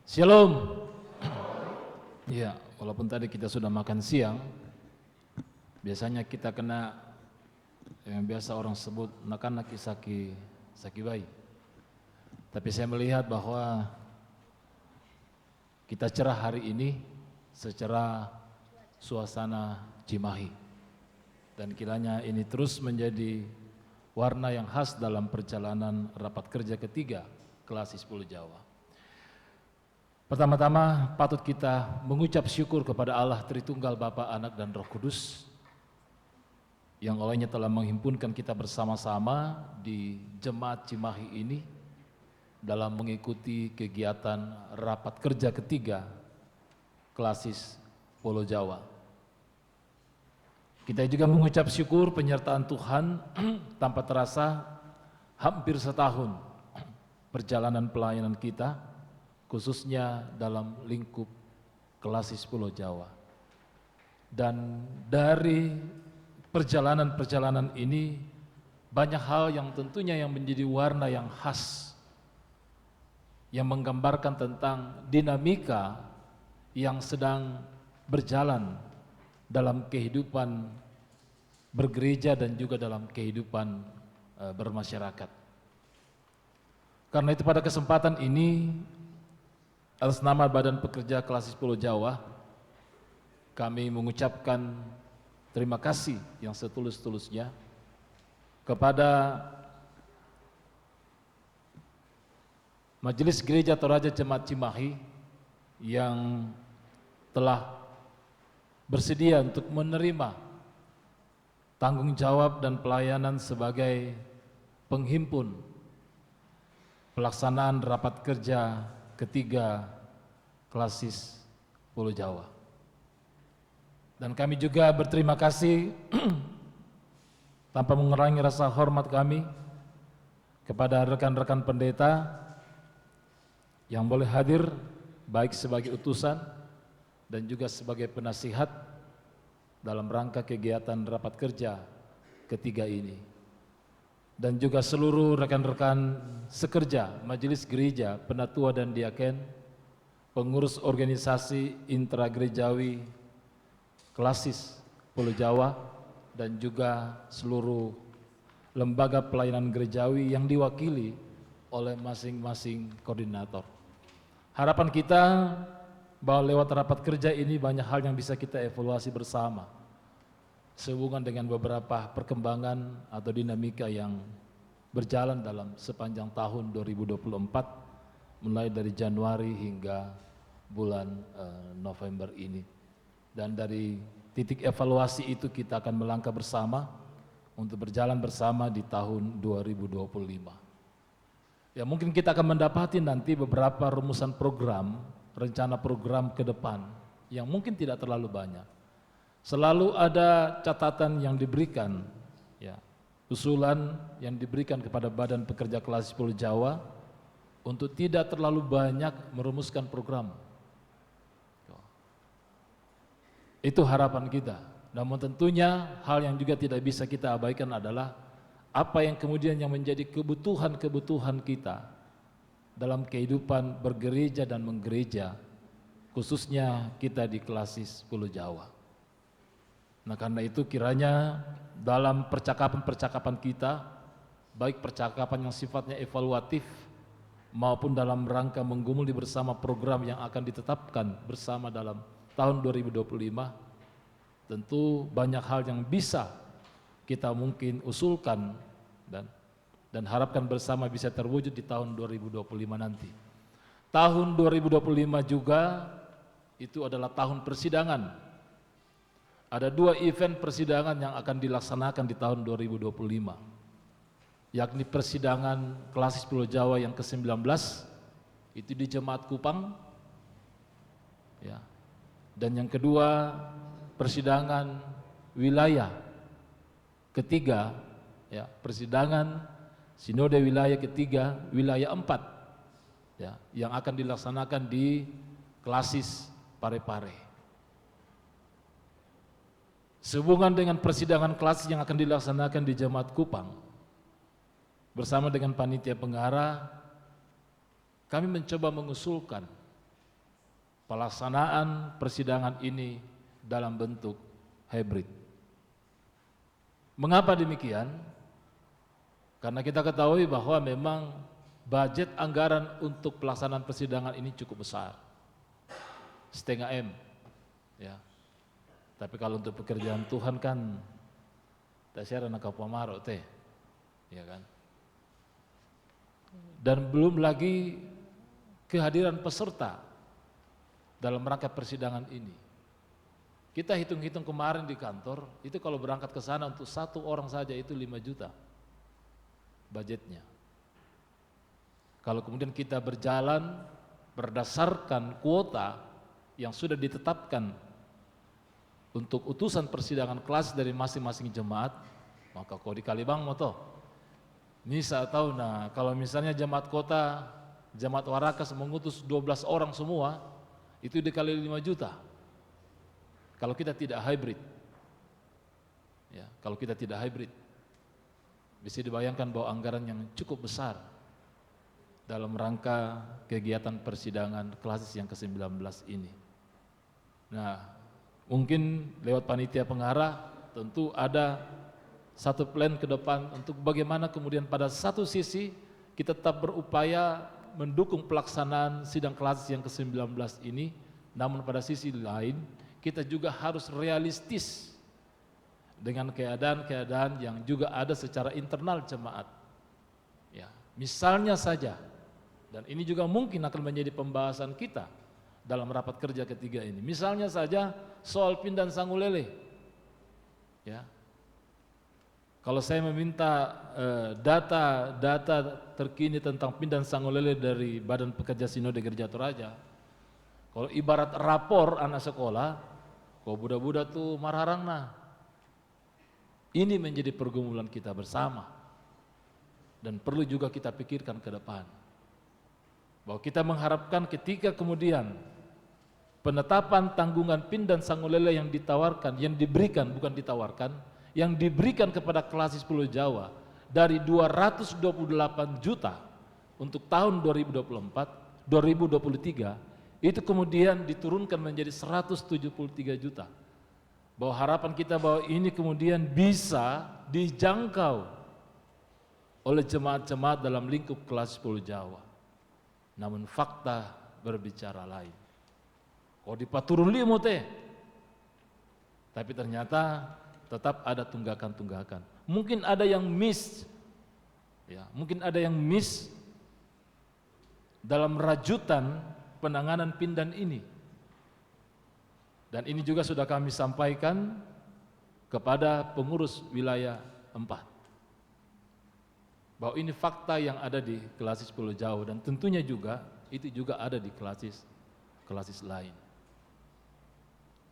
Shalom. Ya, walaupun tadi kita sudah makan siang, biasanya kita kena yang biasa orang sebut nakanaki saki bayi. Tapi saya melihat bahwa kita cerah hari ini secara suasana Cimahi. Dan kiranya ini terus menjadi warna yang khas dalam perjalanan rapat kerja ketiga Klasis Pulau Jawa. Pertama-tama patut kita mengucap syukur kepada Allah Tritunggal Bapa, Anak, dan Roh Kudus yang olehnya telah menghimpunkan kita bersama-sama di Jemaat Cimahi ini dalam mengikuti kegiatan rapat kerja ketiga Klasis Pulau Jawa. Kita juga mengucap syukur penyertaan Tuhan tanpa terasa hampir setahun perjalanan pelayanan kita, khususnya dalam lingkup Klasis Pulau Jawa. Dan dari perjalanan-perjalanan ini banyak hal yang tentunya yang menjadi warna yang khas, yang menggambarkan tentang dinamika yang sedang berjalan dalam kehidupan bergereja dan juga dalam kehidupan bermasyarakat. Karena itu pada kesempatan ini, atas nama Badan Pekerja Klasis Pulau Jawa, kami mengucapkan terima kasih yang setulus-tulusnya kepada Majelis Gereja Toraja Jemaat Cimahi yang telah bersedia untuk menerima tanggung jawab dan pelayanan sebagai penghimpun pelaksanaan rapat kerja ketiga Klasis Pulau Jawa. Dan kami juga berterima kasih tanpa mengurangi rasa hormat kami kepada rekan-rekan pendeta yang boleh hadir baik sebagai utusan dan juga sebagai penasihat dalam rangka kegiatan rapat kerja ketiga ini. Dan juga seluruh rekan-rekan sekerja Majelis Gereja, Penatua dan Diaken, pengurus organisasi intragerejawi Klasis Pulau Jawa, dan juga seluruh lembaga pelayanan gerejawi yang diwakili oleh masing-masing koordinator. Harapan kita bahwa lewat rapat kerja ini banyak hal yang bisa kita evaluasi bersama sehubungan dengan beberapa perkembangan atau dinamika yang berjalan dalam sepanjang tahun 2024 mulai dari Januari hingga bulan November ini. Dan dari titik evaluasi itu kita akan melangkah bersama untuk berjalan bersama di tahun 2025. Ya, mungkin kita akan mendapati nanti beberapa rumusan program, rencana program ke depan yang mungkin tidak terlalu banyak. Selalu ada catatan yang diberikan, ya, usulan yang diberikan kepada Badan Pekerja Klasis Pulau Jawa untuk tidak terlalu banyak merumuskan program, Itu harapan kita. Namun tentunya hal yang juga tidak bisa kita abaikan adalah apa yang kemudian yang menjadi kebutuhan-kebutuhan kita dalam kehidupan bergereja dan menggereja, khususnya kita di Klasis Pulau Jawa. Nah, karena itu kiranya dalam percakapan-percakapan kita, baik percakapan yang sifatnya evaluatif maupun dalam rangka menggumuli bersama program yang akan ditetapkan bersama dalam tahun 2025, tentu banyak hal yang bisa kita mungkin usulkan dan harapkan bersama bisa terwujud di tahun 2025 nanti. Tahun 2025 juga itu adalah tahun persidangan. Ada 2 event persidangan yang akan dilaksanakan di tahun 2025, yakni persidangan Klasis Pulau Jawa yang ke-19 itu di Jemaat Kupang, ya. Dan yang kedua persidangan wilayah ketiga, ya, persidangan Sinode wilayah ketiga, wilayah 4, ya, yang akan dilaksanakan di Klasis Parepare. Sehubungan dengan persidangan Klasis yang akan dilaksanakan di Jemaat Kupang, bersama dengan panitia pengarah, kami mencoba mengusulkan pelaksanaan persidangan ini dalam bentuk hybrid. Mengapa demikian? Karena kita ketahui bahwa memang budget anggaran untuk pelaksanaan persidangan ini cukup besar, 0,5 M, ya. Tapi kalau untuk pekerjaan Tuhan kan tak share anak pamaro teh, ya kan. Dan belum lagi kehadiran peserta dalam rangka persidangan ini. Kita hitung-hitung kemarin di kantor, itu kalau berangkat ke sana untuk 1 orang saja itu 5 juta budgetnya. Kalau kemudian kita berjalan berdasarkan kuota yang sudah ditetapkan untuk utusan persidangan kelas dari masing-masing jemaat, maka kau dikali bang moto. Nisa tahu, nah kalau misalnya jemaat kota, jemaat Warakas mengutus 12 orang semua, itu dikali 5 juta. Kalau kita tidak hybrid, ya, kalau kita tidak hybrid, bisa dibayangkan bahwa anggaran yang cukup besar dalam rangka kegiatan persidangan Klasis yang ke-19 ini. Nah, mungkin lewat panitia pengarah tentu ada satu plan ke depan untuk bagaimana kemudian pada satu sisi kita tetap berupaya mendukung pelaksanaan sidang Klasis yang ke-19 ini, namun pada sisi lain kita juga harus realistis dengan keadaan-keadaan yang juga ada secara internal jemaat. Ya, misalnya saja, dan ini juga mungkin akan menjadi pembahasan kita dalam rapat kerja ketiga ini. Misalnya saja soal Pindan Sangulele. Ya. Kalau saya meminta data terkini tentang Pindan Sangulele dari Badan Pekerja Sinode Gereja Toraja, kalau ibarat rapor anak sekolah, kau budak-budak tuh marharangna. Ini menjadi pergumulan kita bersama dan perlu juga kita pikirkan ke depan. Bahwa kita mengharapkan ketika kemudian penetapan tanggungan Pindan Sangulele yang ditawarkan, yang diberikan, bukan ditawarkan, yang diberikan kepada Klasis Pulau Jawa dari 228 juta untuk tahun 2024, 2023, itu kemudian diturunkan menjadi 173 juta. Bahwa harapan kita bahwa ini kemudian bisa dijangkau oleh jemaat-jemaat dalam lingkup Klasis Pulau Jawa. Namun fakta berbicara lain. Kau dipaturun limo teh, tapi ternyata tetap ada tunggakan-tunggakan. Mungkin ada yang miss, ya, mungkin ada yang miss dalam rajutan penanganan Pindan ini. Dan ini juga sudah kami sampaikan kepada pengurus wilayah 4. Bahwa ini fakta yang ada di Klasis Pulau Jawa dan tentunya juga itu juga ada di klasis lain.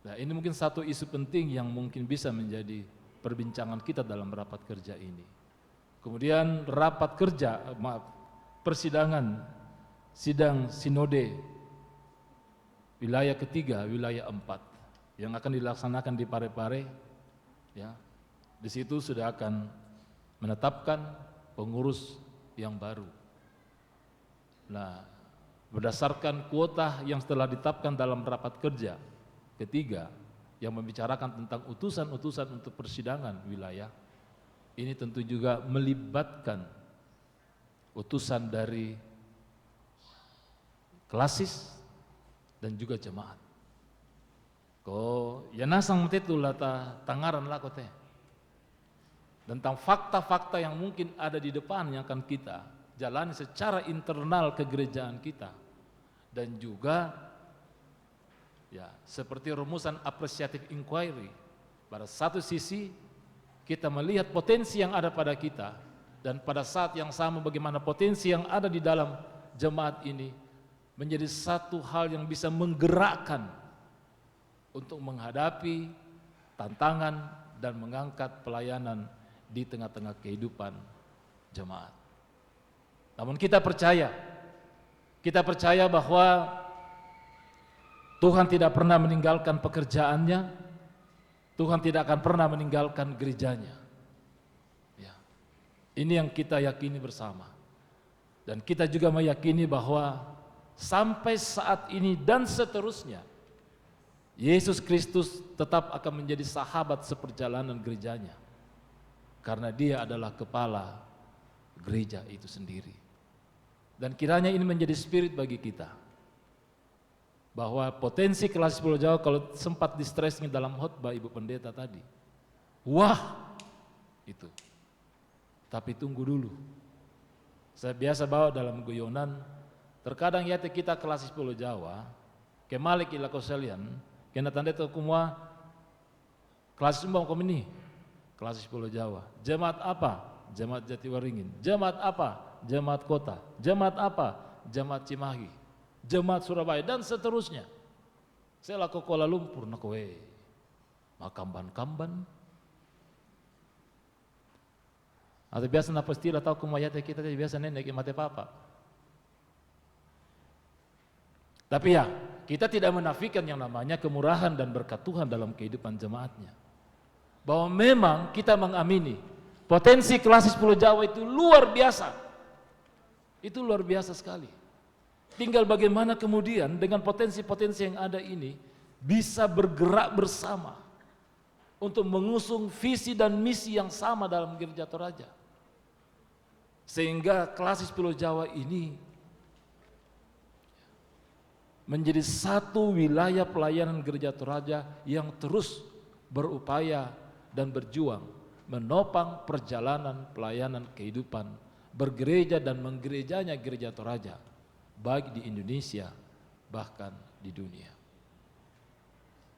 Nah, ini mungkin satu isu penting yang mungkin bisa menjadi perbincangan kita dalam rapat kerja ini. Kemudian rapat kerja, persidangan sidang sinode wilayah ketiga, wilayah 4 yang akan dilaksanakan di Parepare, ya, di situ sudah akan menetapkan pengurus yang baru. Nah, berdasarkan kuota yang telah ditetapkan dalam rapat kerja ketiga yang membicarakan tentang utusan-utusan untuk persidangan wilayah, ini tentu juga melibatkan utusan dari klasis dan juga jemaat. Ko ya nasang itu lata tangaran lah kote tentang fakta-fakta yang mungkin ada di depan yang akan kita jalani secara internal kegerejaan kita, dan juga ya seperti rumusan appreciative inquiry. Pada satu sisi kita melihat potensi yang ada pada kita, dan pada saat yang sama bagaimana potensi yang ada di dalam jemaat ini menjadi satu hal yang bisa menggerakkan untuk menghadapi tantangan dan mengangkat pelayanan di tengah-tengah kehidupan jemaat. Namun kita percaya bahwa Tuhan tidak pernah meninggalkan pekerjaannya, Tuhan tidak akan pernah meninggalkan gerejanya. Ya. Ini yang kita yakini bersama. Dan kita juga meyakini bahwa sampai saat ini dan seterusnya, Yesus Kristus tetap akan menjadi sahabat seperjalanan gerejanya, karena Dia adalah kepala gereja itu sendiri. Dan kiranya ini menjadi spirit bagi kita, bahwa potensi kelas Pulau Jawa, kalau sempat di-stressing dalam khotbah Ibu Pendeta tadi, wah itu, tapi tunggu dulu. Saya biasa bawa dalam guyonan, terkadang ya kita kelas Pulau Jawa, kemalik ila koselian, kena tanda itu kumua kelas Sumbang komini, kelas Pulau Jawa. Jemaat apa? Jemaat Jatiwaringin. Jemaat apa? Jemaat Kota. Jemaat apa? Jemaat Cimahi. Jemaat Surabaya dan seterusnya. Saya laku Kuala Lumpur nakowe. Makamban-kamban. Atau biasa na pastila tahu kumayate kita biasa nenek mate papa. Tapi ya, kita tidak menafikan yang namanya kemurahan dan berkat Tuhan dalam kehidupan jemaatnya. Bahwa memang kita mengamini potensi kelas Pulau Jawa itu luar biasa. Itu luar biasa sekali. Tinggal bagaimana kemudian dengan potensi-potensi yang ada ini bisa bergerak bersama untuk mengusung visi dan misi yang sama dalam Gereja Toraja. Sehingga kelas Pulau Jawa ini menjadi satu wilayah pelayanan Gereja Toraja yang terus berupaya dan berjuang menopang perjalanan pelayanan kehidupan bergereja dan menggerejanya Gereja Toraja, baik di Indonesia bahkan di dunia.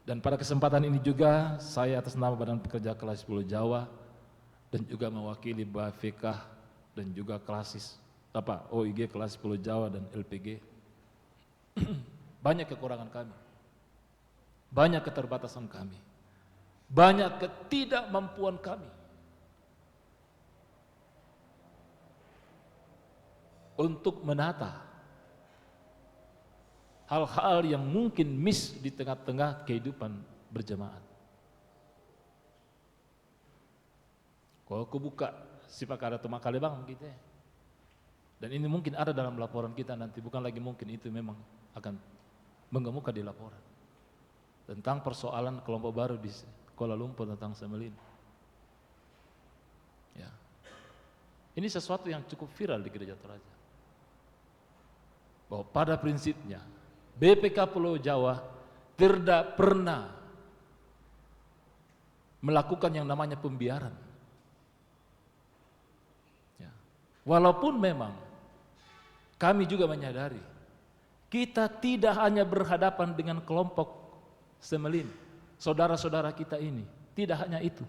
Dan pada kesempatan ini juga saya atas nama Badan Pekerja Kelas Pulau Jawa dan juga mewakili BAFK dan juga klasis OIG Kelas Pulau Jawa dan LPG, banyak kekurangan kami, banyak keterbatasan kami, banyak ketidakmampuan kami untuk menata hal-hal yang mungkin miss di tengah-tengah kehidupan berjemaat. Kalau aku buka sifat ada temakale bang gitu ya. Dan ini mungkin ada dalam laporan kita nanti, bukan lagi mungkin, itu memang akan mengemuka di laporan tentang persoalan kelompok baru di Kuala Lumpur tentang Semelin. Ya. Ini sesuatu yang cukup viral di Gereja Toraja. Bahwa pada prinsipnya BPK Pulau Jawa tidak pernah melakukan yang namanya pembiaran. Ya. Walaupun memang kami juga menyadari kita tidak hanya berhadapan dengan kelompok Semelin, saudara-saudara kita ini, tidak hanya itu.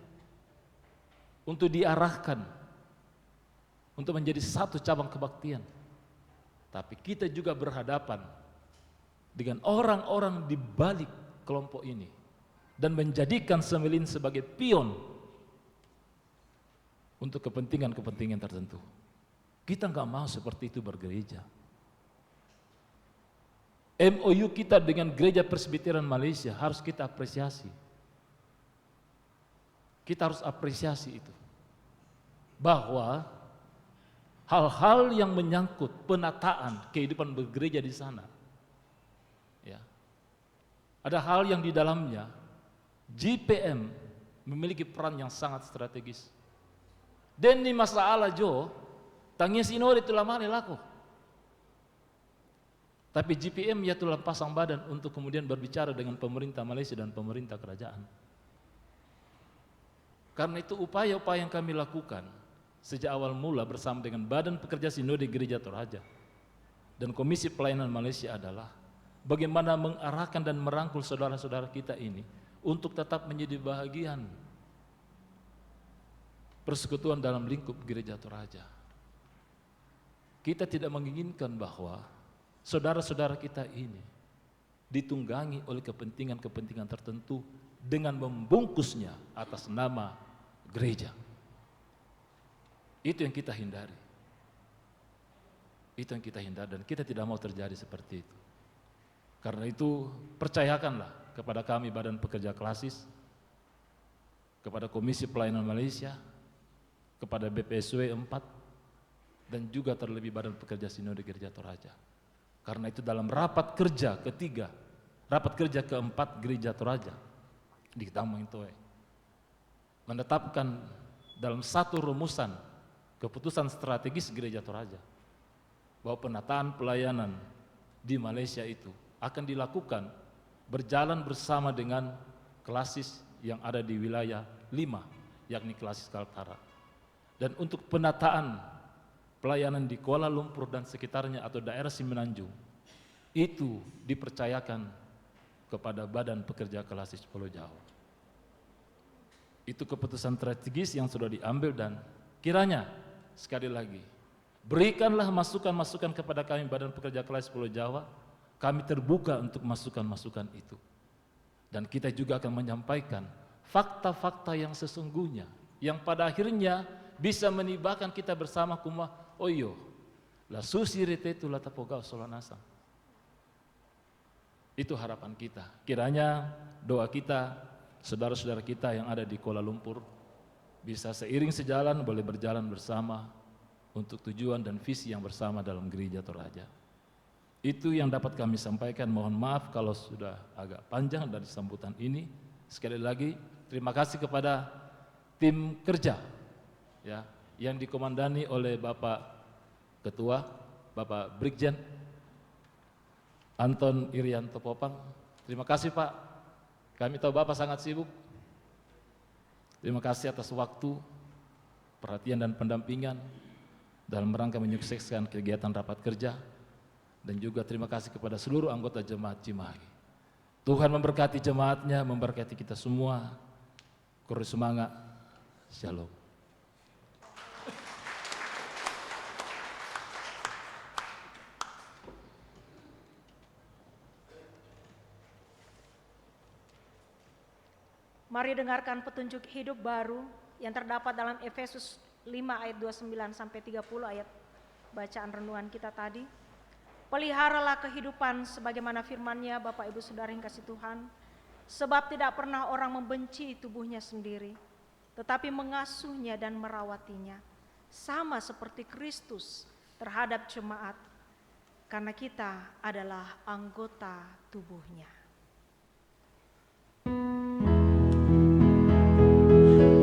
Untuk diarahkan untuk menjadi satu cabang kebaktian. Tapi kita juga berhadapan dengan orang-orang di balik kelompok ini dan menjadikan Semelin sebagai pion untuk kepentingan-kepentingan tertentu. Kita nggak mau seperti itu bergereja. MOU kita dengan Gereja Presbyterian Malaysia harus kita apresiasi. Kita harus apresiasi itu. Bahwa hal-hal yang menyangkut penataan kehidupan bergereja di sana, ya, ada hal yang di dalamnya GPM memiliki peran yang sangat strategis. Dan di masalah jo, tangis sinode itulah mana laku. Tapi GPM ya telah pasang badan untuk kemudian berbicara dengan pemerintah Malaysia dan pemerintah kerajaan. Karena itu upaya-upaya yang kami lakukan sejak awal mula bersama dengan Badan Pekerja Sinode Gereja Toraja dan Komisi Pelayanan Malaysia adalah bagaimana mengarahkan dan merangkul saudara-saudara kita ini untuk tetap menjadi bahagian persekutuan dalam lingkup Gereja Toraja. Kita tidak menginginkan bahwa saudara-saudara kita ini ditunggangi oleh kepentingan-kepentingan tertentu dengan membungkusnya atas nama gereja. Itu yang kita hindari. Itu yang kita hindari dan kita tidak mau terjadi seperti itu. Karena itu percayakanlah kepada kami Badan Pekerja Klasis, kepada Komisi Pelayanan Malaysia, kepada BPSW 4, dan juga terlebih Badan Pekerja Sinode Gereja Toraja. Karena itu dalam rapat kerja ketiga, rapat kerja keempat Gereja Toraja di Tamang Toe menetapkan dalam satu rumusan keputusan strategis Gereja Toraja bahwa penataan pelayanan di Malaysia itu akan dilakukan berjalan bersama dengan klasis yang ada di wilayah 5, yakni klasis Kaltara. Dan untuk penataan pelayanan di Kuala Lumpur dan sekitarnya atau daerah Semenanjung itu dipercayakan kepada Badan Pekerja Klasis Pulau Jawa. Itu keputusan strategis yang sudah diambil dan kiranya sekali lagi berikanlah masukan-masukan kepada kami Badan Pekerja Klasis Pulau Jawa. Kami terbuka untuk masukan-masukan itu. Dan kita juga akan menyampaikan fakta-fakta yang sesungguhnya yang pada akhirnya bisa menibakan kita bersama kuma oyo la susi rete tu la tapogao solanasa. Itu harapan kita. Kiranya doa kita, saudara-saudara kita yang ada di Kuala Lumpur bisa seiring sejalan, boleh berjalan bersama untuk tujuan dan visi yang bersama dalam Gereja Toraja. Itu yang dapat kami sampaikan. Mohon maaf kalau sudah agak panjang dari sambutan ini. Sekali lagi terima kasih kepada tim kerja ya yang dikomandani oleh Bapak Ketua, Bapak Brigjen Anton Irianto Popang. Terima kasih Pak. Kami tahu Bapak sangat sibuk. Terima kasih atas waktu, perhatian dan pendampingan dalam rangka menyukseskan kegiatan rapat kerja. Dan juga terima kasih kepada seluruh anggota jemaat Cimahi. Tuhan memberkati jemaatnya, memberkati kita semua. Kurus semangat. Shalom. Mari dengarkan petunjuk hidup baru yang terdapat dalam Efesus 5 ayat 29 sampai 30 ayat bacaan renungan kita tadi. Peliharalah kehidupan sebagaimana firman-Nya Bapak Ibu Saudara yang kasih Tuhan. Sebab tidak pernah orang membenci tubuhnya sendiri, tetapi mengasuhnya dan merawatinya. Sama seperti Kristus terhadap jemaat, karena kita adalah anggota tubuhnya. Segala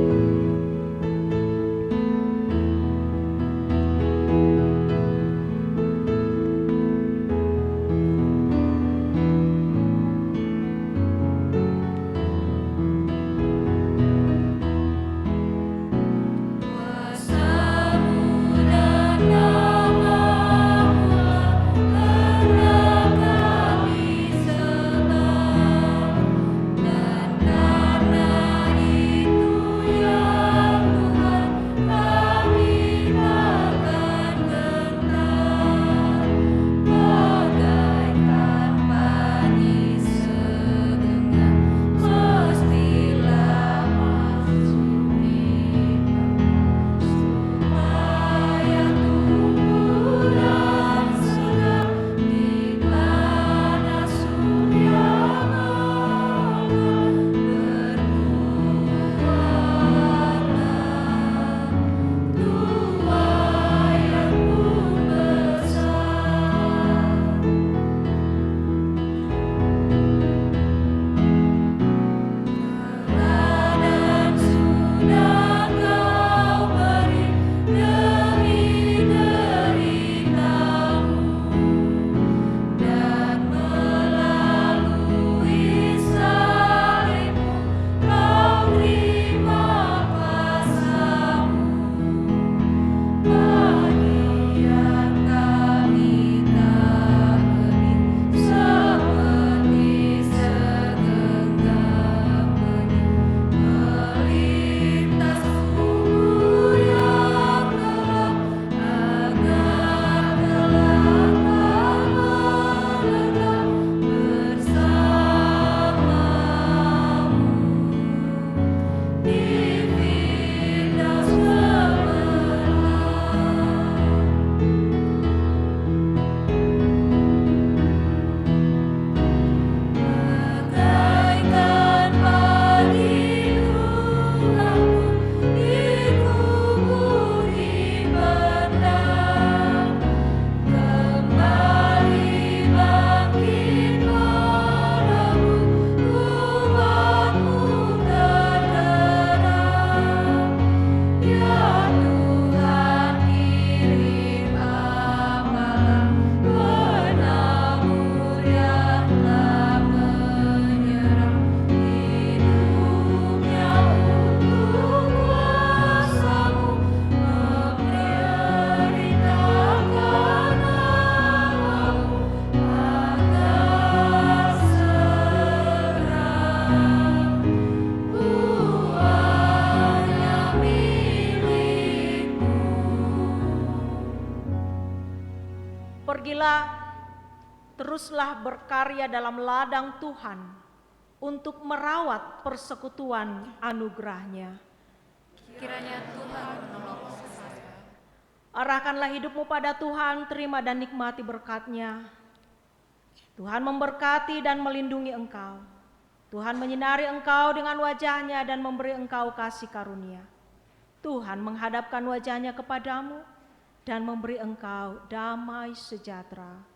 Pergilah, teruslah berkarya dalam ladang Tuhan untuk merawat persekutuan anugerah-Nya. Kiranya Tuhan menolong saya. Arahkanlah hidupmu pada Tuhan, terima dan nikmati berkat-Nya. Tuhan memberkati dan melindungi engkau. Tuhan menyinari engkau dengan wajah-Nya dan memberi engkau kasih karunia. Tuhan menghadapkan wajah-Nya kepadamu dan memberi engkau damai sejahtera.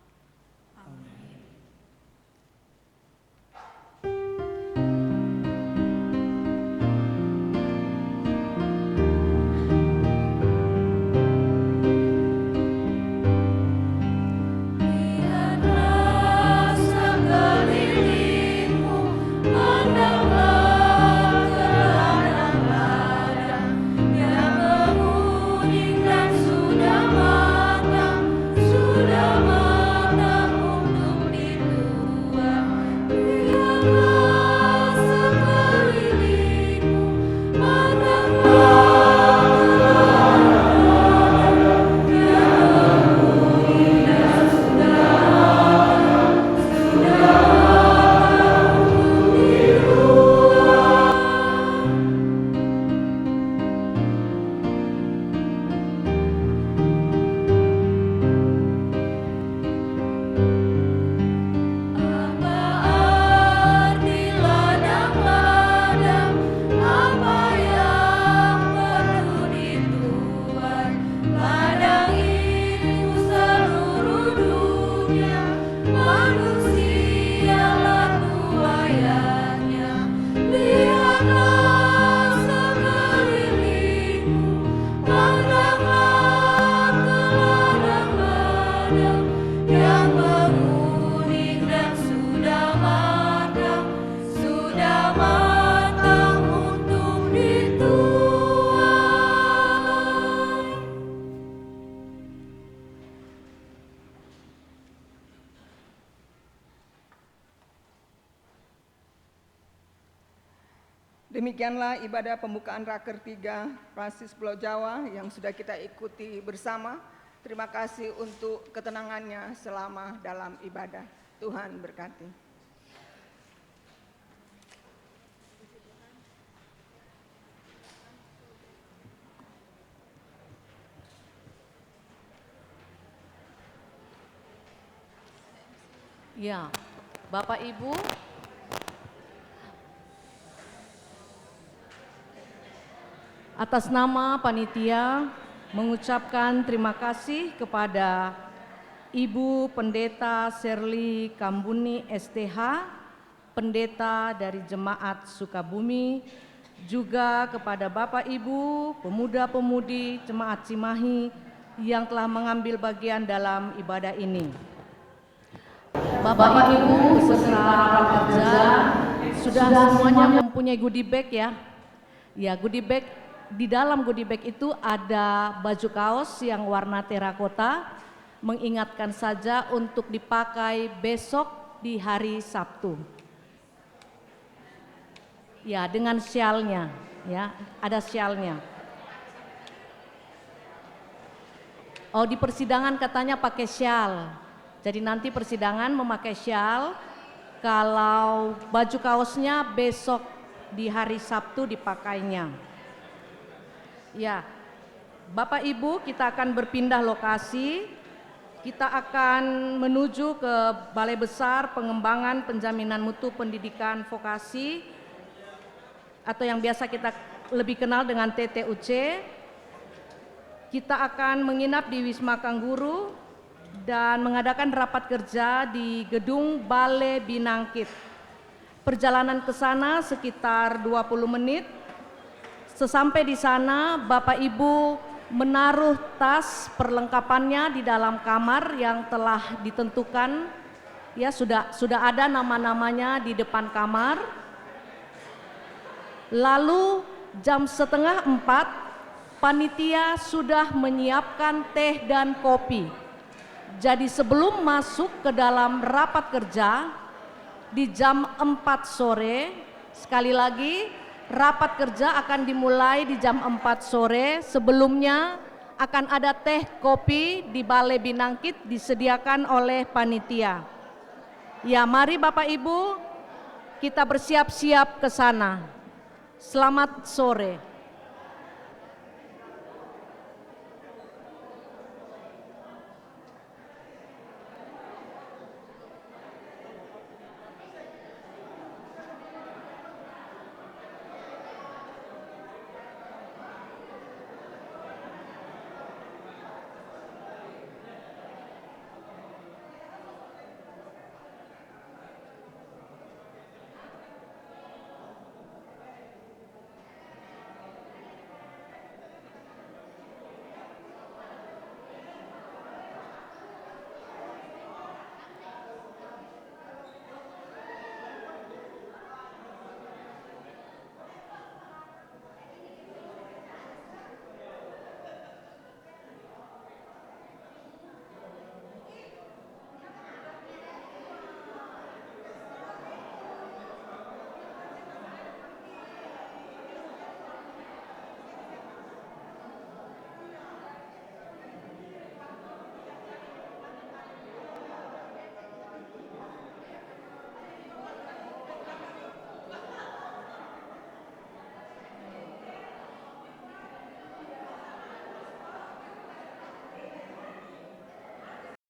Demikianlah ibadah pembukaan Raker 3 Prasis Pulau Jawa yang sudah kita ikuti bersama. Terima kasih untuk ketenangannya selama dalam ibadah. Tuhan berkati. Ya, Bapak Ibu, atas nama panitia mengucapkan terima kasih kepada Ibu Pendeta Serly Kambuni STH, Pendeta dari Jemaat Sukabumi, juga kepada Bapak Ibu pemuda-pemudi Jemaat Cimahi yang telah mengambil bagian dalam ibadah ini. Bapak Ibu beserta rekan kerja sudah semuanya mempunyai goodie bag ya. Ya, goodie bag. Di dalam goodie bag itu ada baju kaos yang warna terakota, mengingatkan saja untuk dipakai besok di hari Sabtu. Ya, dengan syalnya, ya, ada syalnya. Oh, di persidangan katanya pakai syal. Jadi nanti persidangan memakai syal, kalau baju kaosnya besok di hari Sabtu dipakainya. Ya, Bapak Ibu, kita akan berpindah lokasi. Kita akan menuju ke Balai Besar Pengembangan Penjaminan Mutu Pendidikan Vokasi atau yang biasa kita lebih kenal dengan TTUC. Kita akan menginap di Wisma Kangguru dan mengadakan rapat kerja di Gedung Balai Binangkit. Perjalanan ke sana sekitar 20 menit. Sesampai di sana, Bapak Ibu menaruh tas perlengkapannya di dalam kamar yang telah ditentukan. Ya, sudah ada nama-namanya di depan kamar. Lalu jam 3:30 panitia sudah menyiapkan teh dan kopi. Jadi sebelum masuk ke dalam rapat kerja di jam 4 sore, sekali lagi rapat kerja akan dimulai di jam 4 sore. Sebelumnya akan ada teh kopi di Balai Binangkit disediakan oleh panitia. Ya, mari Bapak Ibu kita bersiap-siap ke sana. Selamat sore.